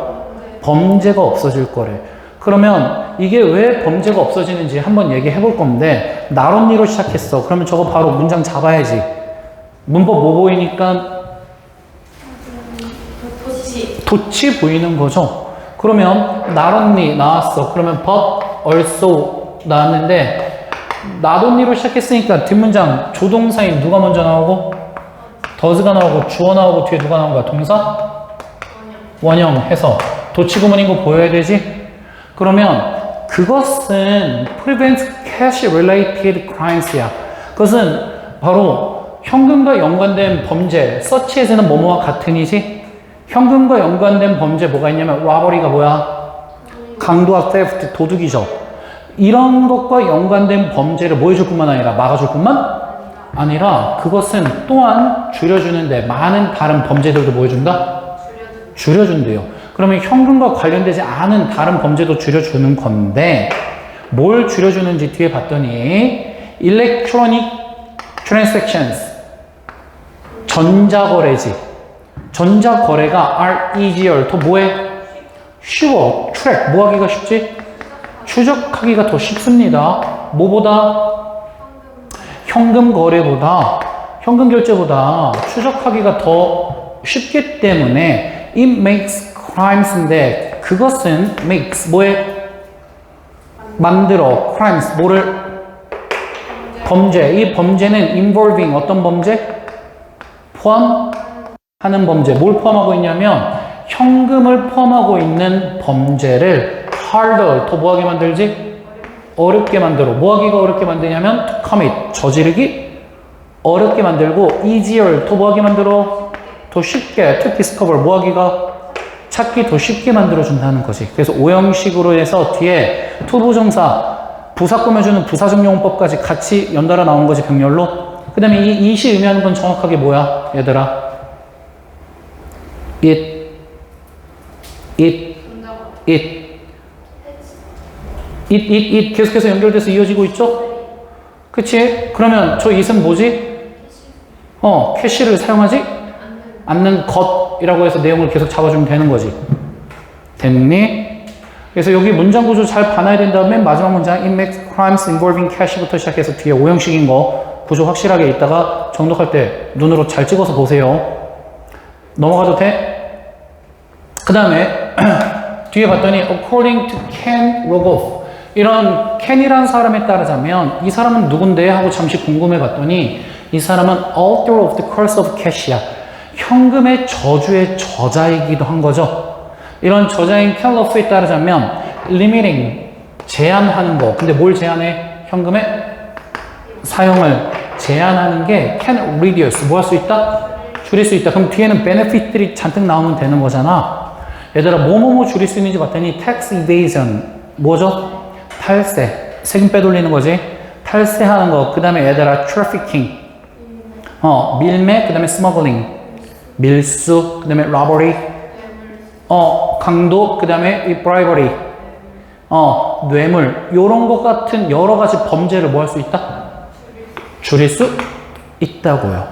범죄가 없어질 거래. 그러면 이게 왜 범죄가 없어지는지 한번 얘기해 볼 건데 나론리로 시작했어. 그러면 저거 바로 문장 잡아야지. 문법 뭐 보이니까 도치 보이는 거죠. 그러면 not only 나왔어. 그러면 but also 나왔는데 not only로 시작했으니까 뒷문장 조동사인 누가 먼저 나오고 does가 나오고 주어 나오고 뒤에 누가 나온 거야? 동사? 원형 해서 도치구문인 거 보여야 되지? 그러면 그것은 prevent cash related crimes야. 그것은 바로 현금과 연관된 범죄 서치에서는 뭐뭐와 같은이지? 현금과 연관된 범죄 뭐가 있냐면 robbery가 뭐야? 강도와 theft 도둑이죠. 이런 것과 연관된 범죄를 뭐 해줄 뿐만 아니라 막아줄 뿐만 아니라 그것은 또한 줄여주는데 많은 다른 범죄들도 뭐 해준다? 줄여준대요. 그러면 현금과 관련되지 않은 다른 범죄도 줄여주는 건데 뭘 줄여주는지 뒤에 봤더니 electronic transactions 전자거래지. 전자거래가 are easier 더 뭐해? 쉬워. track 뭐 하기가 쉽지? 추적하기가 더 쉽습니다. 뭐보다? 현금 거래보다 현금 결제보다 추적하기가 더 쉽기 때문에 it makes crimes인데 그것은 makes 뭐에? 만들어. crimes, 뭐를? 범죄. 이 범죄는 involving 어떤 범죄? 포함하는 범죄. 뭘 포함하고 있냐면 현금을 포함하고 있는 범죄를 harder, 더 뭐하게 만들지? 어렵게 만들어. 뭐하기가 어렵게 만드냐면 to commit, 저지르기 어렵게 만들고 easier, 더 뭐하게 만들어? 더 쉽게 to discover, 뭐하기가? 찾기 더 쉽게 만들어준다는 거지. 그래서 오형식으로 해서 뒤에 투부정사, 부사 꾸며주는 부사적 용법까지 같이 연달아 나오는 거지, 병렬로. 그 다음에 이 it이 의미하는 건 정확하게 뭐야, 얘들아? it 계속해서 연결돼서 이어지고 있죠? 그치? 그러면 저 it은 뭐지? 캐시를 사용하지 않는 것이라고 해서 내용을 계속 잡아주면 되는 거지. 됐니? 그래서 여기 문장 구조 잘 봐놔야 된다면 맨 마지막 문장 it makes crimes involving cash부터 시작해서 뒤에 오형식인 거 구조 확실하게 있다가 정독할 때 눈으로 잘 찍어서 보세요. 넘어가도 돼? 그 다음에 뒤에 봤더니 according to Ken Rogoff, 이런 켄이라는 사람에 따르자면 이 사람은 누군데? 하고 잠시 궁금해 봤더니 이 사람은 author of the curse of cash야, 현금의 저주의 저자이기도 한 거죠. 이런 저자인 켄 러프에 따르자면 limiting, 제한하는 거. 근데 뭘 제한해? 현금의 사용을 제한하는 게 can reduce, 뭐 할 수 있다? 줄일 수 있다. 그럼 뒤에는 benefit들이 잔뜩 나오면 되는 거잖아. 얘들아, 뭐뭐뭐 줄일 수 있는지 봤더니 tax evasion, 뭐죠? 탈세, 세금 빼돌리는 거지. 탈세하는 거. 그 다음에 얘들아 trafficking, 밀매, 그 다음에 smuggling, 밀수, 그 다음에 robbery, 강도, 그 다음에 이 bribery, 뇌물, 요런 것 같은 여러 가지 범죄를 뭐 할 수 있다? 줄일 수 있다고요.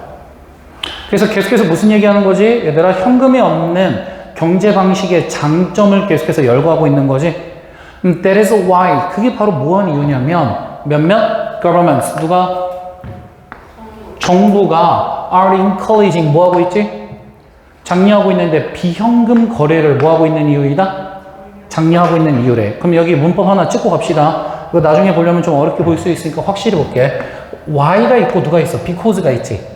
그래서 계속해서 무슨 얘기하는 거지? 얘들아, 현금이 없는 경제 방식의 장점을 계속해서 열거하고 있는 거지. That is why, 그게 바로 뭐한 이유냐면 몇몇 governments, 누가? 정부가 are encouraging, 뭐하고 있지? 장려하고 있는데 비현금 거래를 뭐하고 있는 이유이다? 장려하고 있는 이유래. 그럼 여기 문법 하나 찍고 갑시다. 이거 나중에 보려면 좀 어렵게 보일 수 있으니까 확실히 볼게. why가 있고 누가 있어? because가 있지.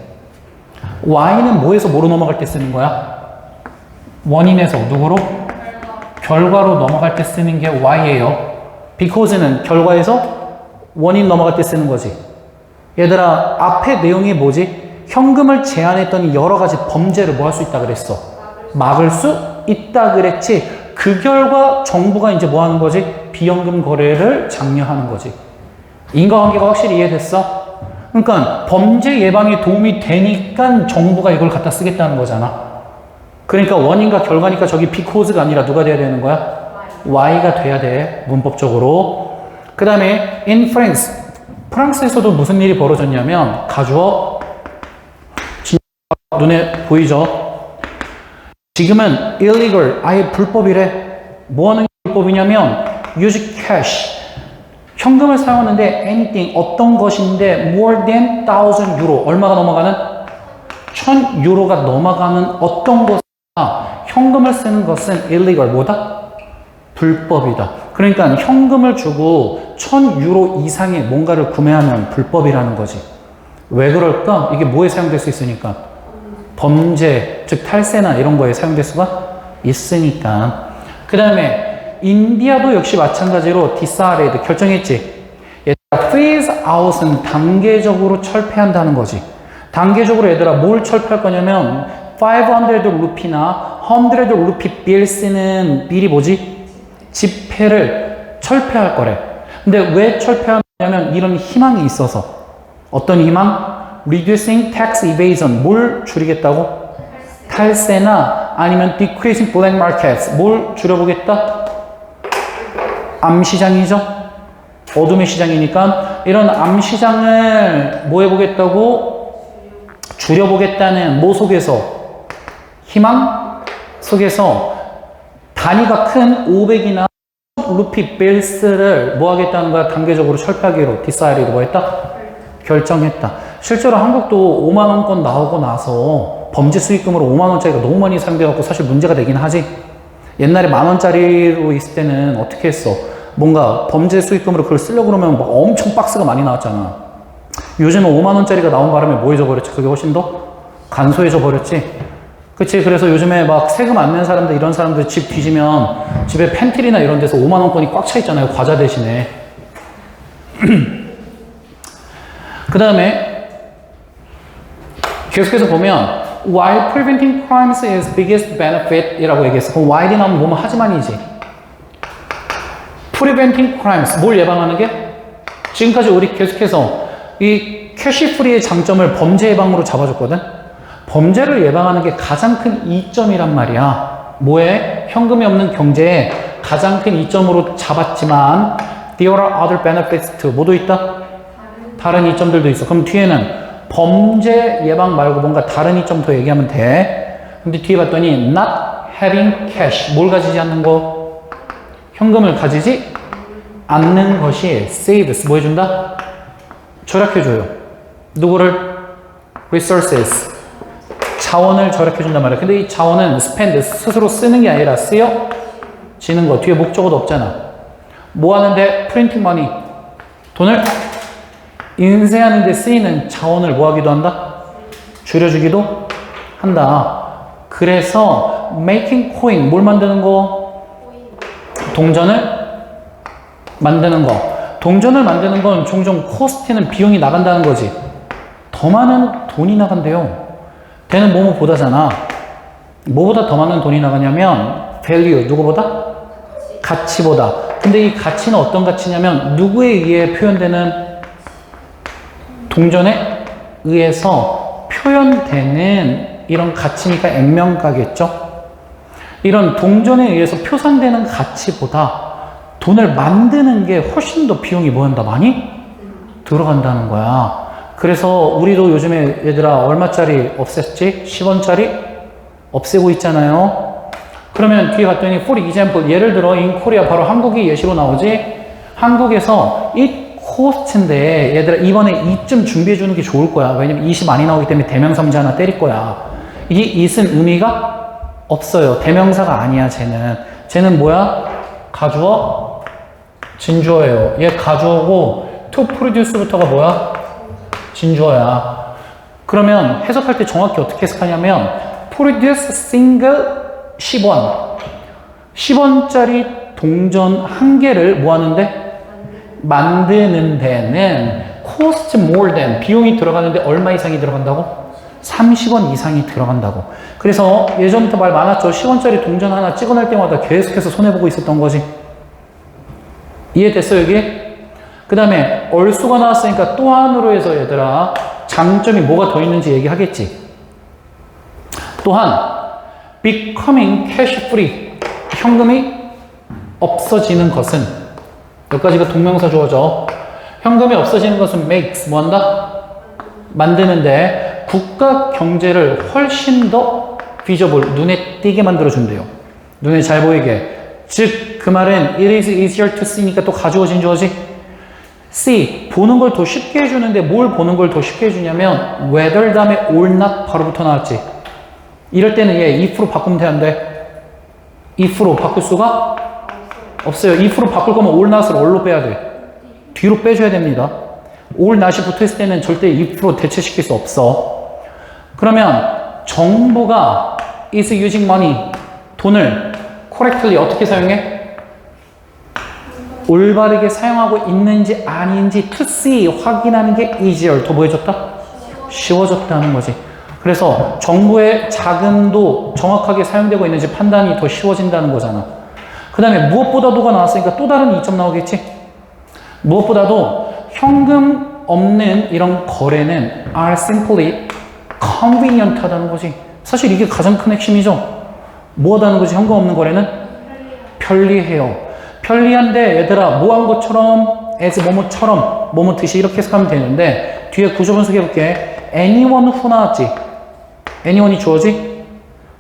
why는 뭐에서 뭐로 넘어갈 때 쓰는 거야? 원인에서 누구로? 결과로 넘어갈 때 쓰는 게 why예요. because는 결과에서 원인 넘어갈 때 쓰는 거지. 얘들아, 앞에 내용이 뭐지? 현금을 제한했더니 여러 가지 범죄를 뭐 할 수 있다 그랬어? 막을 수 있다 그랬지. 그 결과 정부가 이제 뭐 하는 거지? 비현금 거래를 장려하는 거지. 인과관계가 확실히 이해됐어? 그러니까 범죄 예방에 도움이 되니까 정부가 이걸 갖다 쓰겠다는 거잖아. 그러니까 원인과 결과니까 저기 because가 아니라 누가 돼야 되는 거야? Y가 돼야 돼, 문법적으로. 그 다음에 in France, 프랑스에서도 무슨 일이 벌어졌냐면 가주어, 눈에 보이죠? 지금은 illegal, 아예 불법이래. 뭐 하는 게 불법이냐면 use cash, 현금을 사용하는데 anything, 어떤 것인데 more than 1,000 유로, 얼마가 넘어가는? 1,000 유로가 넘어가는 어떤 것, 현금을 쓰는 것은 illegal, 뭐다? 불법이다. 그러니까 현금을 주고 1,000 유로 이상의 뭔가를 구매하면 불법이라는 거지. 왜 그럴까? 이게 뭐에 사용될 수 있으니까? 범죄, 즉 탈세나 이런 거에 사용될 수가 있으니까. 그 다음에 인디아도 역시 마찬가지로 decided, 결정했지. 얘들아, phase out은 단계적으로 철폐한다는 거지. 단계적으로 얘들아 뭘 철폐할 거냐면 500 루피나 100 루피 bills는 빌이 뭐지? 지폐를 철폐할 거래. 근데 왜 철폐하냐면 이런 희망이 있어서. 어떤 희망? Reducing tax evasion, 뭘 줄이겠다고? 탈세나 아니면 decreasing black markets, 뭘 줄여보겠다? 암시장이죠? 어둠의 시장이니까 이런 암시장을 뭐 해보겠다고? 줄여보겠다는 뭐 속에서? 희망 속에서 단위가 큰 500이나 루피 빌스를 뭐 하겠다는 거야? 단계적으로 철폐하기로 decide 뭐 했다? 결정했다. 실제로 한국도 5만원권 나오고 나서 범죄 수익금으로 5만원짜리가 너무 많이 사용돼갖고 사실 문제가 되긴 하지. 옛날에 10,000원짜리로 있을 때는 어떻게 했어? 뭔가 범죄 수익금으로 그걸 쓰려고 그러면 막 엄청 박스가 많이 나왔잖아. 요즘은 5만 원짜리가 나온 바람에 뭐해져 버렸지? 그게 훨씬 더 간소해져 버렸지. 그치? 그래서 요즘에 막 세금 안 낸 사람들, 이런 사람들 집 뒤지면 집에 팬트리나 이런 데서 5만 원권이 꽉 차 있잖아요. 과자 대신에. 그 다음에 계속해서 보면 while preventing crimes is biggest benefit 이라고 얘기했어. 그럼 while이 나오면 뭐뭐 하지만이지. preventing crimes, 뭘 예방하는 게? 지금까지 우리 계속해서 이 캐시 프리의 장점을 범죄 예방으로 잡아줬거든. 범죄를 예방하는 게 가장 큰 이점이란 말이야. 뭐에? 현금이 없는 경제에 가장 큰 이점으로 잡았지만 there are other benefits too. 뭐도 있다? 다른 이점들도 있어. 그럼 뒤에는 범죄 예방 말고 뭔가 다른 이점 더 얘기하면 돼. 근데 뒤에 봤더니 not having cash. 뭘 가지지 않는 거? 현금을 가지지 않는 것이 saves. 뭐 해준다? 절약해줘요. 누구를? resources. 자원을 절약해준단 말이야. 근데 이 자원은 spend, 스스로 쓰는 게 아니라 쓰여지는 거. 뒤에 목적어도 없잖아. 뭐 하는데? printing money. 돈을 인쇄하는데 쓰이는 자원을 뭐 하기도 한다? 줄여주기도 한다. 그래서 making coin, 뭘 만드는 거? 동전을 만드는 거. 동전을 만드는 건 종종 코스트는 비용이 나간다는 거지. 더 많은 돈이 나간대요. 걔는 뭐뭐보다잖아. 뭐보다 더 많은 돈이 나가냐면 value, 누구보다? 가치보다. 근데 이 가치는 어떤 가치냐면 누구에 의해 표현되는? 동전에 의해서 표현되는 이런 가치니까 액면가겠죠. 이런 동전에 의해서 표상되는 가치보다 돈을 만드는 게 훨씬 더 비용이 뭐한다? 많이 들어간다는 거야. 그래서 우리도 요즘에 얘들아 얼마짜리 없앴지? 10원짜리 없애고 있잖아요. 그러면 뒤에 갔더니 for example, 예를 들어 in Korea, 바로 한국이 예시로 나오지. 한국에서 이 코스트인데 얘들아 이번에 이쯤 준비해 주는 게 좋을 거야. 왜냐면 it이 많이 나오기 때문에 대명사문제 하나 때릴 거야. 이 it은 의미가 없어요. 대명사가 아니야. 쟤는 뭐야? 가주어, 진주어예요. 얘 가주어고 to produce부터가 뭐야? 진주어야. 그러면 해석할 때 정확히 어떻게 해석하냐면 produce single 10원 10원짜리 동전 한 개를 뭐 하는데? 만드는 데는 cost more than, 비용이 들어가는데 얼마 이상이 들어간다고? 30원 이상이 들어간다고. 그래서 예전부터 말 많았죠. 10원짜리 동전 하나 찍어낼 때마다 계속해서 손해보고 있었던 거지. 이해됐어 여기? 그 다음에 얼수가 나왔으니까 또 한으로 해서 얘들아 장점이 뭐가 더 있는지 얘기하겠지. 또한 becoming cash free, 현금이 없어지는 것은, 여기까지가 동명사 주어져. 현금이 없어지는 것은 makes, 뭐한다? 만드는데 국가 경제를 훨씬 더 visible, 눈에 띄게 만들어준대요. 눈에 잘 보이게. 즉 그 말은 it is easier to see니까 또 가주어 진주어지. see, 보는 걸 더 쉽게 해주는데 뭘 보는 걸 더 쉽게 해주냐면 whether 다음에 or not 바로부터 나왔지. 이럴 때는 얘 if로 바꾸면 되는데 if로 바꿀 수가 없어요. if로 바꿀 거면 or not을 얼로 빼야 돼? 뒤로 빼줘야 됩니다. or not이 붙어있을 때는 절대 if로 대체시킬 수 없어. 그러면 정부가 is using money, 돈을 correctly 어떻게 사용해? 올바르게 사용하고 있는지 아닌지 to see, 확인하는 게 easier, 더 뭐 해줬다? 쉬워졌다는 거지. 그래서 정부의 자금도 정확하게 사용되고 있는지 판단이 더 쉬워진다는 거잖아. 그 다음에 무엇보다도가 나왔으니까 또 다른 이점 나오겠지? 무엇보다도 현금 없는 이런 거래는 are simply convenient 하다는 거지. 사실 이게 가장 큰 핵심이죠. 뭐 하다는 거지? 현금 없는 거래는? 편리해요. 편리한데 얘들아 뭐 한 것처럼 as 뭐뭐처럼 뭐뭐 듯이 이렇게 해석하면 되는데 뒤에 구조 분석해 볼게. anyone who 나왔지? anyone이 주어지?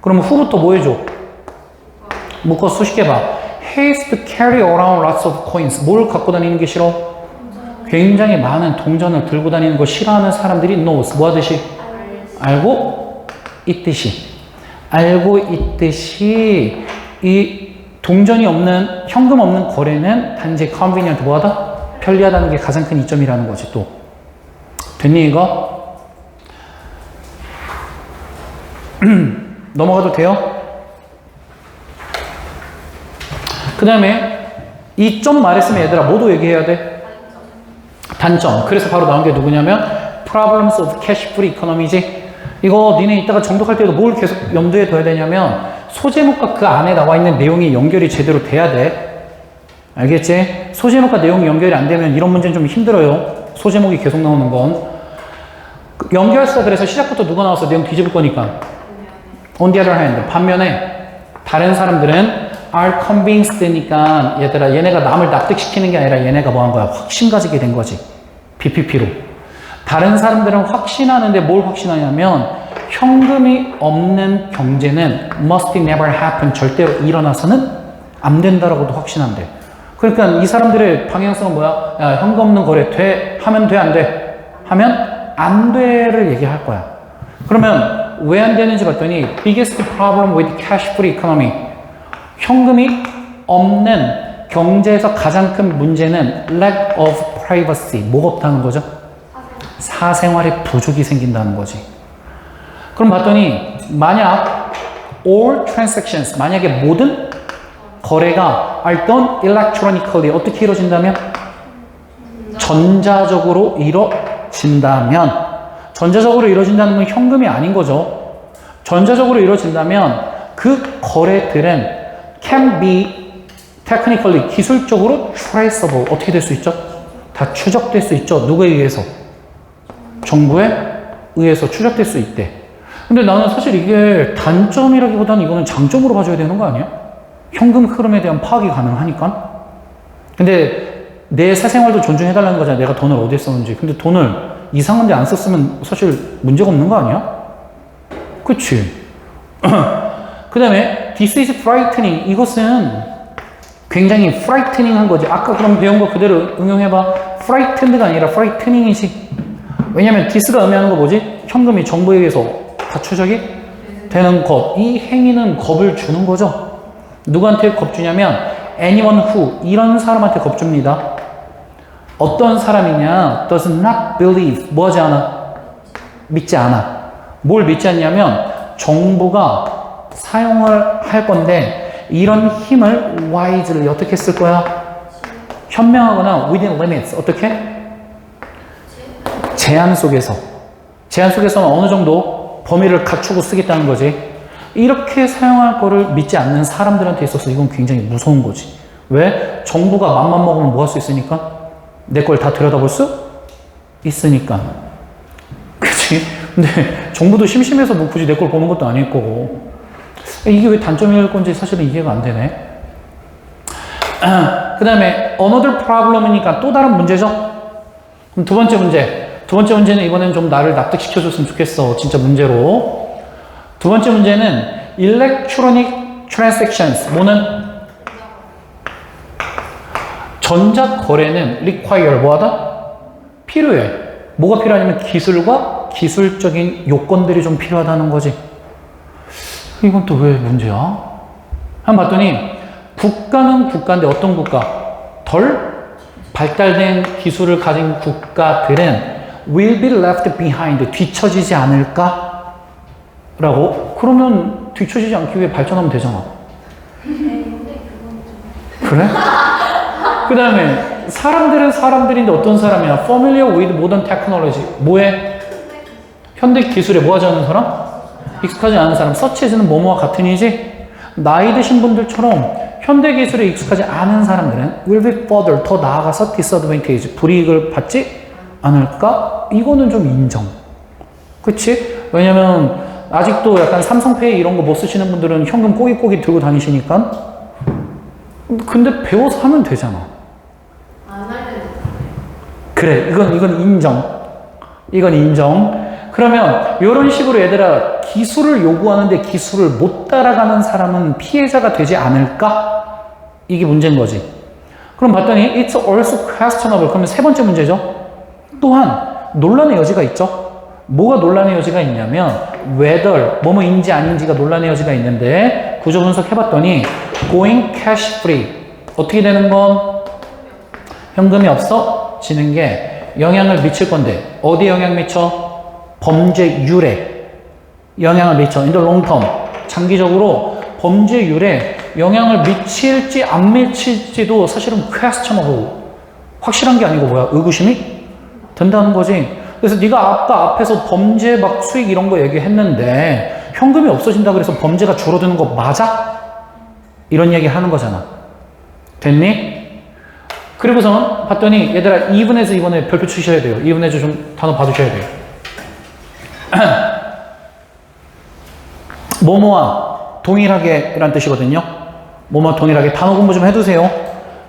그러면 who부터 뭐 해줘? 묶어 수식해봐. hates to carry around lots of coins. 뭘 갖고 다니는 게 싫어? 굉장히 많은 동전을 들고 다니는 거 싫어하는 사람들이 knows. 뭐 하듯이? 알고 있듯이. 알고 있듯이 이 동전이 없는, 현금 없는 거래는 단지 convenient, 뭐하다? 편리하다는 게 가장 큰 이점이라는 거지, 또. 됐니, 이거? 넘어가도 돼요? 그 다음에 이 점 말했으면 얘들아 뭐도 얘기해야 돼? 단점. 그래서 바로 나온 게 누구냐면 Problems of Cash Free Economy지. 이거 니네 이따가 정독할 때도 뭘 계속 염두에 둬야 되냐면 소제목과 그 안에 나와 있는 내용이 연결이 제대로 돼야 돼. 알겠지? 소제목과 내용이 연결이 안 되면 이런 문제는 좀 힘들어요. 소제목이 계속 나오는 건. 연결사 그래서 시작부터 누가 나와서 내용 뒤집을 거니까. On the other hand, 반면에 다른 사람들은 are convinced니까 얘들아 얘네가 남을 납득시키는 게 아니라 얘네가 뭐 한 거야? 확신 가지게 된 거지. BPP로. 다른 사람들은 확신하는데 뭘 확신하냐면 현금이 없는 경제는 must never happen, 절대로 일어나서는 안 된다라고도 확신한대. 그러니까 이 사람들의 방향성은 뭐야? 야, 현금 없는 거래 돼? 하면 돼? 안 돼? 하면 안 돼를 얘기할 거야. 그러면 왜 안 되는지 봤더니 biggest problem with cash free economy, 현금이 없는 경제에서 가장 큰 문제는 lack of privacy, 뭐가 없다는 거죠? 사생활의 부족이 생긴다는 거지. 그럼 봤더니 만약 all transactions, 만약에 모든 거래가 are done electronically, 어떻게 이루어진다면? 전자적으로 이루어진다면, 전자적으로 이루어진다는 건 현금이 아닌 거죠. 전자적으로 이루어진다면 그 거래들은 can be technically, 기술적으로 traceable, 어떻게 될 수 있죠? 다 추적될 수 있죠. 누구에 의해서? 정부에 의해서 추적될 수 있대. 근데 나는 사실 이게 단점이라기보다는 이거는 장점으로 봐줘야 되는 거 아니야? 현금 흐름에 대한 파악이 가능하니까. 근데 내 사생활도 존중해달라는 거잖아. 내가 돈을 어디에 썼는지. 근데 돈을 이상한 데 안 썼으면 사실 문제가 없는 거 아니야? 그치? 그 다음에 this is frightening, 이것은 굉장히 frightening한 거지. 아까 그럼 배운 거 그대로 응용해봐. frightened가 아니라 frightenings이지. 왜냐면 this가 의미하는 거 뭐지? 현금이 정부에 의해서 다 추적이 되는 것. 이 행위는 겁을 주는 거죠. 누구한테 겁 주냐면 anyone who, 이런 사람한테 겁 줍니다. 어떤 사람이냐? does not believe, 뭐 하지 않아? 믿지 않아. 뭘 믿지 않냐면 정부가 사용을 할 건데 이런 힘을 wisely 어떻게 쓸 거야? 현명하거나 within limits, 어떻게? 제한 속에서. 제한 속에서는 어느 정도 범위를 갖추고 쓰겠다는 거지. 이렇게 사용할 거를 믿지 않는 사람들한테 있어서 이건 굉장히 무서운 거지. 왜? 정부가 맘만 먹으면 뭐 할 수 있으니까? 내 걸 다 들여다볼 수 있으니까. 그치? 근데 정부도 심심해서 뭐 굳이 내 걸 보는 것도 아닐 거고. 이게 왜 단점일 건지 사실은 이해가 안 되네. 그 다음에 another problem이니까 또 다른 문제죠? 그럼 두 번째 문제. 두 번째 문제는 이번엔 좀 나를 납득시켜줬으면 좋겠어. 진짜 문제로. 두 번째 문제는 electronic transactions. 뭐는? 전자거래는 require, 뭐하다? 필요해. 뭐가 필요하냐면 기술과 기술적인 요건들이 좀 필요하다는 거지. 이건 또 왜 문제야? 한번 봤더니 국가는 국가인데 어떤 국가? 덜 발달된 기술을 가진 국가들은 will be left behind, 뒤처지지 않을까? 라고? 그러면 뒤처지지 않기 위해 발전하면 되잖아. 그래? 그 다음에 사람들은 사람들인데 어떤 사람이야? familiar with modern technology. 뭐해? 현대 기술에 뭐 하지 않는 사람? 익숙하지 않은 사람. 서치해지는 뭐뭐와 같은 이지? 나이 드신 분들처럼 현대 기술에 익숙하지 않은 사람들은 will be further, 더 나아가서 disadvantage, 불이익을 받지 않을까? 이거는 좀 인정. 그치? 왜냐면 아직도 약간 삼성페이 이런 거 못 쓰시는 분들은 현금 꼬깃꼬깃 들고 다니시니까. 근데 배워서 하면 되잖아. 그래, 이건 인정. 이건 인정. 그러면 이런 식으로 얘들아 기술을 요구하는데 기술을 못 따라가는 사람은 피해자가 되지 않을까? 이게 문제인 거지. 그럼 봤더니 it's also questionable. 그러면 세 번째 문제죠. 또한 논란의 여지가 있죠. 뭐가 논란의 여지가 있냐면 whether 뭐뭐인지 아닌지가 논란의 여지가 있는데 구조 분석해봤더니 going cash free 어떻게 되는 건 현금이 없어지는 게 영향을 미칠 건데 어디에 영향 미쳐? 범죄율에 영향을 미쳐. in the long term 장기적으로 범죄율에 영향을 미칠지 안 미칠지도 사실은 questionable 확실한 게 아니고 뭐야? 의구심이 든다는 거지. 그래서 네가 아까 앞에서 범죄 막 수익 이런 거 얘기했는데 현금이 없어진다 그래서 범죄가 줄어드는 거 맞아? 이런 얘기 하는 거잖아. 됐니? 그리고선 봤더니 얘들아 even에서 이번에 별표 치셔야 돼요. even에서 좀 단어 봐주셔야 돼요. 뭐뭐와 동일하게 라는 뜻이거든요. 뭐뭐와 동일하게 단어 공부 좀 해두세요.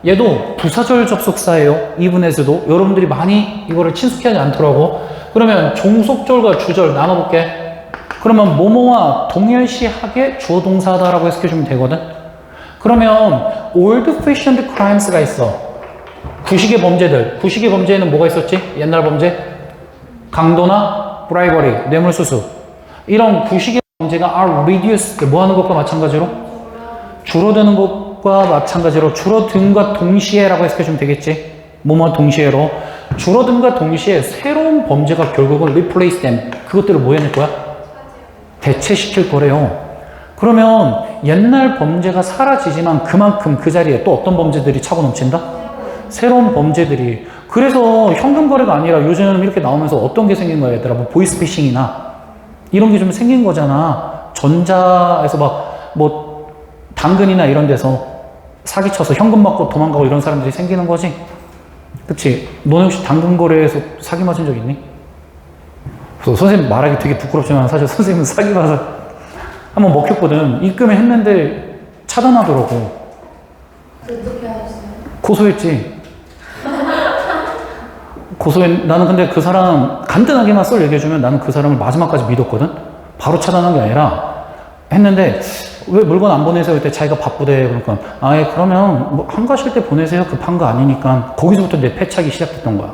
얘도 부사절 접속사예요. even에서도 여러분들이 많이 이거를 친숙해하지 않더라고. 그러면 종속절과 주절 나눠볼게. 그러면 뭐뭐와 동일시하게 주어 동사다라고 해석해주면 되거든. 그러면 old fashioned crimes가 있어. 구식의 범죄들. 구식의 범죄에는 뭐가 있었지? 옛날 범죄? 강도나 bribery, 뇌물수수. 이런 구식의 범죄가 are reduced. 뭐 하는 것과 마찬가지로? 줄어드는 것과 마찬가지로 줄어든과 동시에라고 해석해주면 되겠지? 뭐뭐 동시에로. 줄어든과 동시에 새로운 범죄가 결국은 replace them. 그것들을 뭐 해낼 거야? 대체시킬 거래요. 그러면 옛날 범죄가 사라지지만 그만큼 그 자리에 또 어떤 범죄들이 차고 넘친다? 새로운 범죄들이. 그래서 현금 거래가 아니라 요즘 이렇게 나오면서 어떤 게 생긴 거야 얘들아? 뭐 보이스피싱이나 이런 게 좀 생긴 거잖아. 전자에서 막 뭐 당근이나 이런 데서 사기쳐서 현금 받고 도망가고 이런 사람들이 생기는 거지. 그치? 너네 혹시 당근 거래에서 사기 맞은 적 있니? 선생님 말하기 되게 부끄럽지만 사실 선생님은 사기 맞아 한번 먹혔거든. 입금을 했는데 차단하더라고. 어떻게 하셨어요? 고소했지. 나는 근데 그 사람 간단하게만 썰 얘기해주면 나는 그 사람을 마지막까지 믿었거든. 바로 차단한 게 아니라 했는데 왜 물건 안 보내세요? 그때 자기가 바쁘대. 그러니까 아예 그러면 뭐 한가실 때 보내세요. 급한 거 아니니까. 거기서부터 내 패착이 시작됐던 거야.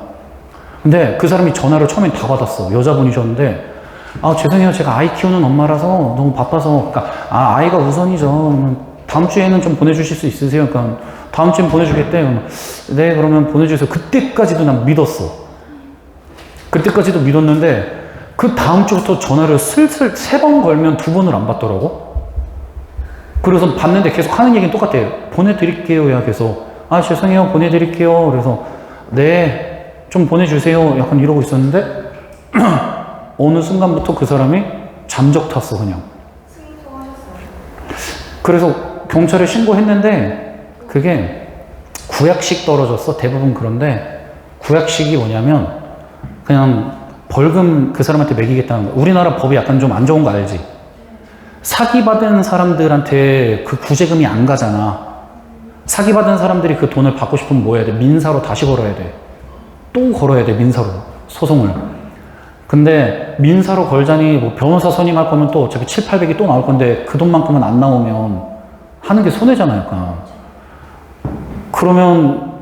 근데 그 사람이 전화를 처음엔 다 받았어. 여자분이셨는데 아 죄송해요. 제가 아이 키우는 엄마라서 너무 바빠서. 그러니까 아 아이가 우선이죠. 다음 주에는 좀 보내주실 수 있으세요? 그러니까 다음 주엔 보내주겠대. 네 그러면 보내주세요. 그때까지도 난 믿었어. 그때까지도 믿었는데 그 다음 주부터 전화를 슬슬 3번 걸면 2번을 안 받더라고. 그래서 받는데 계속 하는 얘기는 똑같아요. 보내드릴게요. 야 계속 아 죄송해요. 보내드릴게요. 그래서 네 좀 보내주세요. 약간 이러고 있었는데 어느 순간부터 그 사람이 잠적 탔어 그냥. 그래서 경찰에 신고했는데 그게 구약식 떨어졌어. 대부분 그런데 구약식이 뭐냐면 그냥 벌금 그 사람한테 매기겠다는 거야. 우리나라 법이 약간 좀 안 좋은 거 알지? 사기받은 사람들한테 그 구제금이 안 가잖아. 사기받은 사람들이 그 돈을 받고 싶으면 뭐 해야 돼? 민사로 다시 걸어야 돼. 또 걸어야 돼. 민사로 소송을. 근데 민사로 걸자니 뭐 변호사 선임할 거면 또 어차피 7, 800이 또 나올 건데 그 돈만큼은 안 나오면 하는 게 손해잖아요. 약간. 그러면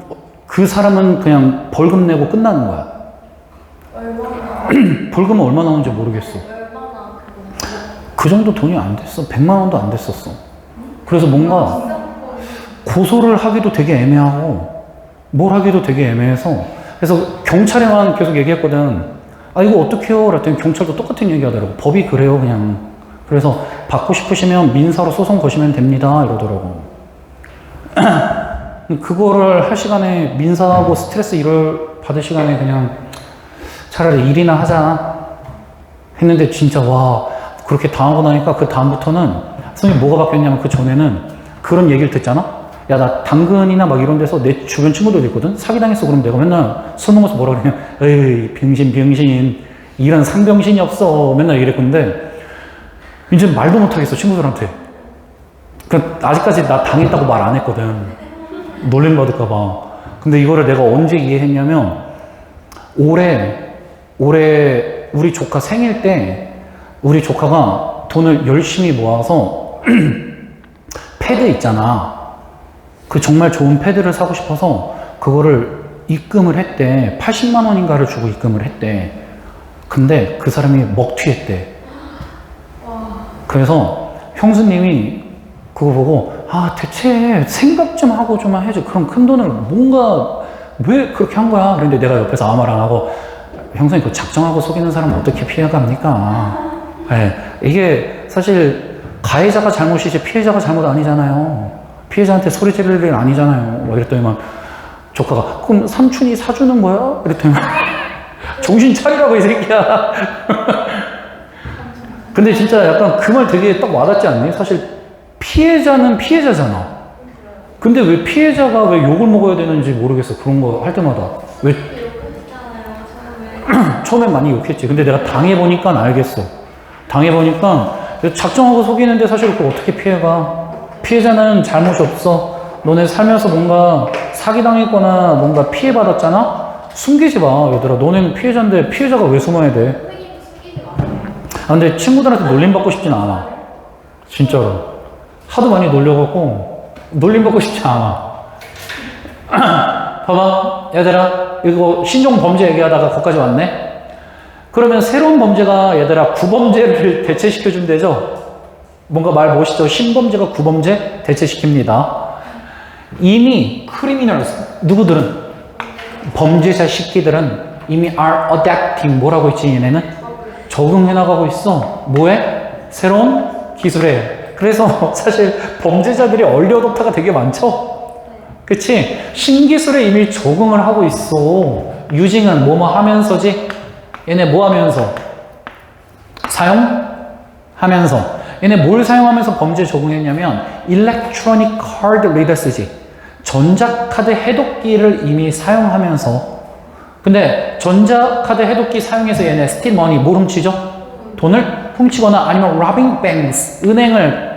그 사람은 그냥 벌금 내고 끝나는 거야. 얼마나? 벌금은 얼마 나오는지 모르겠어. 얼마나 그 정도 돈이 안 됐어. 100만 원도 안 됐었어. 그래서 뭔가 고소를 하기도 되게 애매하고 뭘 하기도 되게 애매해서 그래서 경찰에만 계속 얘기했거든. 아 이거 어떡해요? 그랬더니 경찰도 똑같은 얘기 하더라고. 법이 그래요 그냥. 그래서 받고 싶으시면 민사로 소송 거시면 됩니다 이러더라고. 그거를 할 시간에 민사하고 스트레스 일을 받을 시간에 그냥 차라리 일이나 하자 했는데 진짜 와 그렇게 당하고 나니까 그 다음부터는 선생님 뭐가 바뀌었냐면 그 전에는 그런 얘기를 듣잖아. 야 나 당근이나 막 이런 데서 내 주변 친구들 있거든. 사기당했어. 그럼 내가 맨날 술 먹어서 뭐라 그러냐. 에이 병신 이런 상병신이 없어. 맨날 이랬건데 이제 말도 못하겠어 친구들한테. 그러니까 아직까지 나 당했다고 말 안 했거든. 놀림 받을까 봐. 근데 이거를 내가 언제 이해했냐면 올해 우리 조카 생일 때 우리 조카가 돈을 열심히 모아서 패드 있잖아. 그 정말 좋은 패드를 사고 싶어서 그거를 입금을 했대. 80만 원인가를 주고 입금을 했대. 근데 그 사람이 먹튀했대. 그래서 형수님이 그거 보고 대체 생각 좀 하고 좀 해줘. 그럼 큰 돈을 뭔가 왜 그렇게 한 거야? 그런데 내가 옆에서 아무 말 안 하고 형수님 그 작정하고 속이는 사람은 어떻게 피해갑니까? 네, 이게 사실 가해자가 잘못이지 피해자가 잘못 아니잖아요. 피해자한테 소리 지를 일 아니잖아요. 뭐 이랬더니만 조카가 그럼 삼촌이 사주는 거야? 이랬더니 정신 차리라고 이 새끼야. 근데 진짜 약간 그 말 되게 딱 와닿지 않니? 사실 피해자는 피해자잖아. 근데 왜 피해자가 왜 욕을 먹어야 되는지 모르겠어. 그런 거 할 때마다. 왜? 욕했잖아요, 처음에. 처음엔 많이 욕했지. 근데 내가 당해보니까 알겠어. 당해보니까 작정하고 속이는데 사실 그거 어떻게 피해가? 피해자는 잘못이 없어. 너네 살면서 뭔가 사기당했거나 뭔가 피해받았잖아? 숨기지 마, 얘들아. 너네는 피해자인데 피해자가 왜 숨어야 돼? 선생님도 숨기지 마세요. 근데 친구들한테 놀림받고 싶진 않아. 진짜로. 하도 많이 놀려갖고 놀림받고 싶지 않아. 봐봐, 얘들아. 이거 신종 범죄 얘기하다가 거기까지 왔네? 그러면 새로운 범죄가 얘들아 구범죄를 대체시켜주면 되죠? 뭔가 말 멋있죠? 신범죄가 구범죄 대체시킵니다. 이미 크리미널스, 누구들은? 범죄자 식기들은 이미 are adapting, 뭐라고 했지 얘네는? 적응해 나가고 있어. 뭐해? 새로운 기술에. 그래서 사실 범죄자들이 얼리 어댑터가 되게 많죠? 그치? 신기술에 이미 적응을 하고 있어. 유징은 뭐뭐 하면서지? 얘네 뭐 하면서? 사용하면서. 얘네 뭘 사용하면서 범죄에 적응했냐면 electronic card readers지. 전자카드 해독기를 이미 사용하면서. 근데 전자카드 해독기 사용해서 얘네 steal money, 뭘 훔치죠? 돈을 훔치거나 아니면 robbing banks, 은행을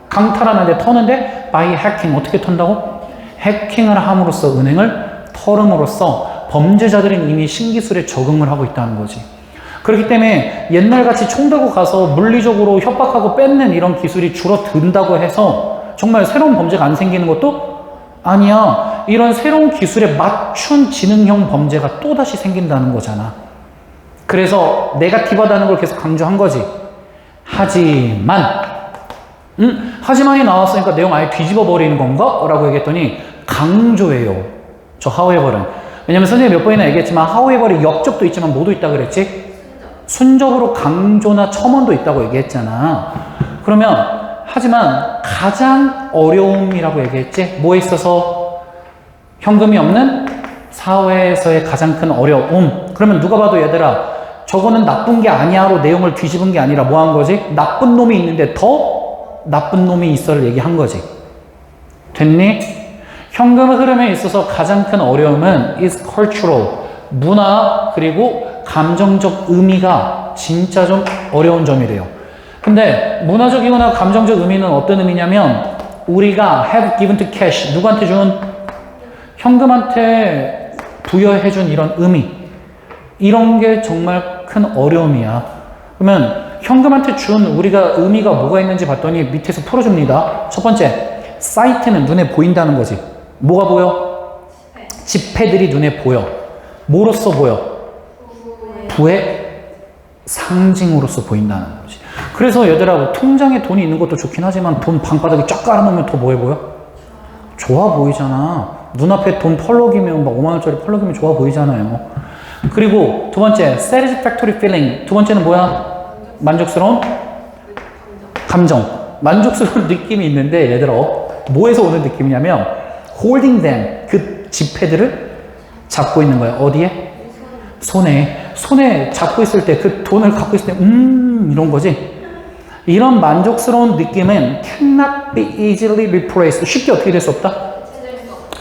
강탈하는데 터는데 by hacking, 어떻게 턴다고? 해킹을 함으로써 은행을 털음으로써 범죄자들은 이미 신기술에 적응을 하고 있다는 거지. 그렇기 때문에 옛날같이 총 들고 가서 물리적으로 협박하고 뺏는 이런 기술이 줄어든다고 해서 정말 새로운 범죄가 안 생기는 것도 아니야. 이런 새로운 기술에 맞춘 지능형 범죄가 또다시 생긴다는 거잖아. 그래서 네거티브하다는 걸 계속 강조한 거지. 하지만이 나왔으니까 내용 아예 뒤집어 버리는 건가? 라고 얘기했더니 강조해요. 저 however는. 왜냐면 선생님이 몇 번이나 얘기했지만 however의 역접도 있지만 뭐도 있다 그랬지? 순접으로 강조나 첨언도 있다고 얘기했잖아. 그러면 하지만 가장 어려움이라고 얘기했지? 뭐에 있어서? 현금이 없는 사회에서의 가장 큰 어려움. 그러면 누가 봐도 얘들아 저거는 나쁜 게 아니야로 내용을 뒤집은 게 아니라 뭐 한 거지? 나쁜 놈이 있는데 더 나쁜 놈이 있어를 얘기한 거지. 됐니? 현금 흐름에 있어서 가장 큰 어려움은 is cultural, 문화 그리고 감정적 의미가 진짜 좀 어려운 점이래요. 근데 문화적이거나 감정적 의미는 어떤 의미냐면 우리가 have given to cash, 누구한테 준? 현금한테 부여해준 이런 의미, 이런 게 정말 큰 어려움이야. 그러면 현금한테 준 우리가 의미가 뭐가 있는지 봤더니 밑에서 풀어줍니다. 첫 번째, 사이트는 눈에 보인다는 거지. 뭐가 보여? 지폐들이 눈에 보여. 뭐로써 보여? 부의 상징으로서 보인다는 거지. 그래서 얘들아 통장에 돈이 있는 것도 좋긴 하지만 돈 방바닥에 쫙 깔아놓으면 더 뭐해 보여? 좋아 보이잖아. 눈앞에 돈 펄럭이면 막 5만 원짜리 펄럭이면 좋아 보이잖아요. 그리고 두 번째, satisfactory feeling. 두 번째는 뭐야? 만족스러운 감정. 만족스러운 느낌이 있는데 얘들아 뭐에서 오는 느낌이냐면 holding them, 그 지폐들을 잡고 있는 거야. 어디에? 손에 잡고 있을 때, 그 돈을 갖고 있을 때 이런 거지. 이런 만족스러운 느낌은 cannot be easily replaced. 쉽게 어떻게 될 수 없다?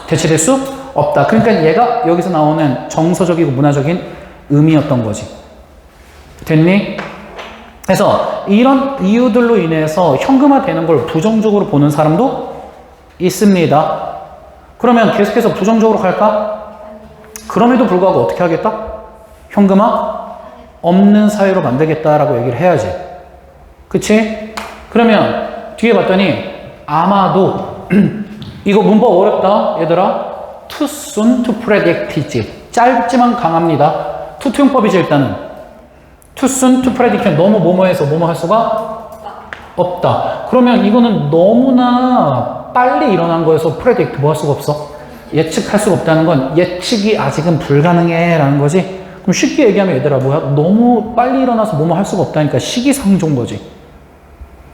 대체될 수 없다. 그러니까 얘가 여기서 나오는 정서적이고 문화적인 의미였던 거지. 됐니? 그래서 이런 이유들로 인해서 현금화되는 걸 부정적으로 보는 사람도 있습니다. 그러면 계속해서 부정적으로 갈까? 그럼에도 불구하고 어떻게 하겠다? 현금화 없는 사회로 만들겠다라고 얘기를 해야지. 그치? 그러면 뒤에 봤더니 아마도 이거 문법 어렵다 얘들아. too soon to predict이지. 짧지만 강합니다. 투투용법이지 일단은. too soon to predict. 너무 뭐뭐해서 뭐뭐 할 수가 없다. 그러면 이거는 너무나 빨리 일어난 거여서 predict 뭐 할 수가 없어? 예측할 수가 없다는 건 예측이 아직은 불가능해 라는 거지. 그럼 쉽게 얘기하면 얘들아 뭐야? 너무 빨리 일어나서 뭐뭐 할 수가 없다니까 시기상조인 거지.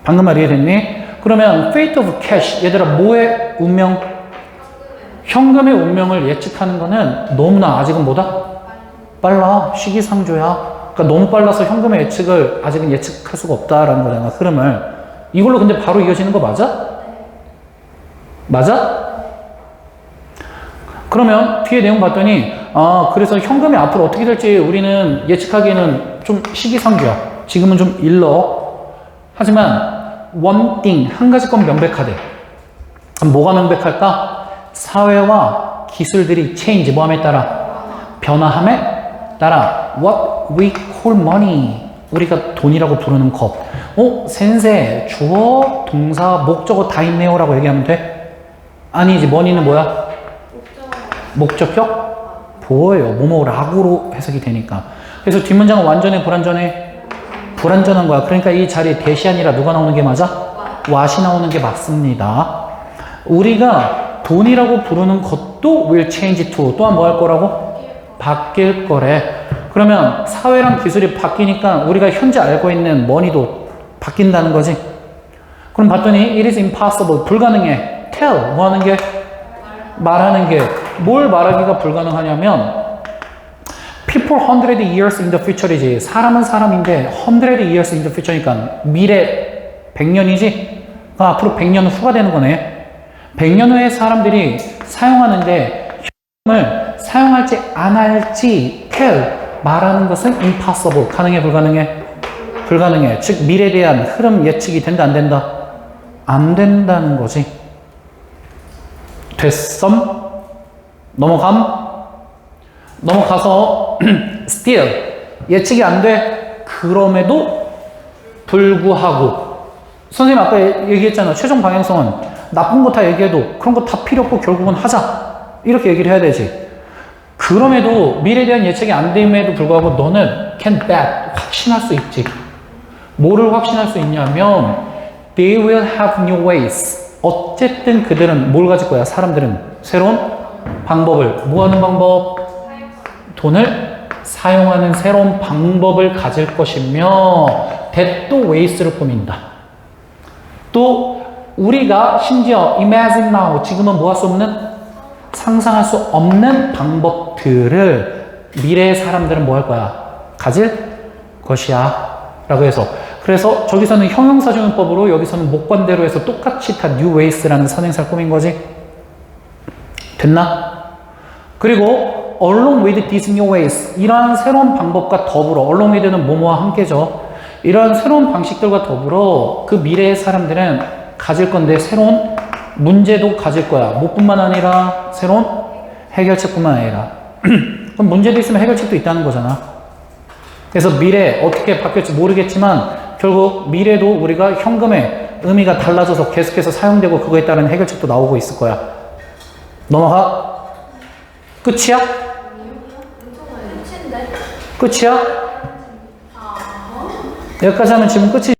방금 말 이해됐니? 그러면 fate of cash 얘들아 뭐의 운명? 현금의 운명을 예측하는 거는 너무나 아직은 뭐다? 빨라. 시기상조야. 그러니까 너무 빨라서 현금의 예측을 아직은 예측할 수가 없다라는 거잖아. 흐름을. 이걸로 근데 바로 이어지는 거 맞아? 맞아? 그러면 뒤에 내용 봤더니 그래서 현금이 앞으로 어떻게 될지 우리는 예측하기에는 좀 시기상조야. 지금은 좀 일러. 하지만 one thing 한 가지 건 명백하대. 그럼 뭐가 명백할까? 사회와 기술들이 change 뭐함에 따라 변화함에 따라 what we call money 우리가 돈이라고 부르는 것 센세 주어 동사 목적어 다 있네요 라고 얘기하면 돼? 아니지 money는 뭐야? 목적격? 보여요. 뭐뭐라고로 해석이 되니까. 그래서 뒷문장은 완전해 불완전해? 불완전한 거야. 그러니까 이 자리에 대시 아니라 누가 나오는 게 맞아? what이 나오는 게 맞습니다. 우리가 돈이라고 부르는 것도 will change to 또한 뭐 할 거라고? 바뀔 거래. 그러면 사회랑 기술이 바뀌니까 우리가 현재 알고 있는 money도 바뀐다는 거지. 그럼 봤더니 it is impossible 불가능해. tell 뭐 하는 게? 말하는 게 뭘 말하기가 불가능하냐면 people 100 years in the future이지. 사람은 사람인데 100 years in the future니까 미래 100년이지. 앞으로 100년 후가 되는 거네. 100년 후에 사람들이 사용하는데 현금을 사용할지 안 할지 tell 말하는 것은 impossible 가능해 불가능해? 불가능해. 즉 미래에 대한 흐름 예측이 된다 안 된다? 안 된다는 거지. 됐음? 넘어가서 still 예측이 안 돼. 그럼에도 불구하고 선생님 아까 얘기했잖아. 최종 방향성은 나쁜 거 다 얘기해도 그런 거 다 필요 없고 결국은 하자 이렇게 얘기를 해야 되지. 그럼에도 미래에 대한 예측이 안 됨에도 불구하고 너는 can bet 확신할 수 있지. 뭐를 확신할 수 있냐면 they will have new ways 어쨌든 그들은 뭘 가질 거야? 사람들은 새로운 방법을 뭐 하는 방법? 돈을 사용하는 새로운 방법을 가질 것이며 that 또 ways를 꾸민다. 또 우리가 심지어 imagine now 지금은 뭐 할 수 없는? 상상할 수 없는 방법들을 미래의 사람들은 뭐 할 거야? 가질 것이야 라고 해서 그래서 저기서는 형용사적용법으로 여기서는 목관대로 해서 똑같이 다 new ways라는 선행사를 꾸민 거지. 됐나? 그리고 along with these new ways 이러한 새로운 방법과 더불어 along with는 뭐뭐와 함께죠. 이러한 새로운 방식들과 더불어 그 미래의 사람들은 가질 건데 새로운 문제도 가질 거야. 뭐뿐만 아니라 새로운 해결책뿐만 아니라 그럼 문제도 있으면 해결책도 있다는 거잖아. 그래서 미래 어떻게 바뀔지 모르겠지만 결국 미래도 우리가 현금의 의미가 달라져서 계속해서 사용되고 그거에 따른 해결책도 나오고 있을 거야. 넘어가? 끝이야? 끝이야? 여기까지 하면 지금 끝이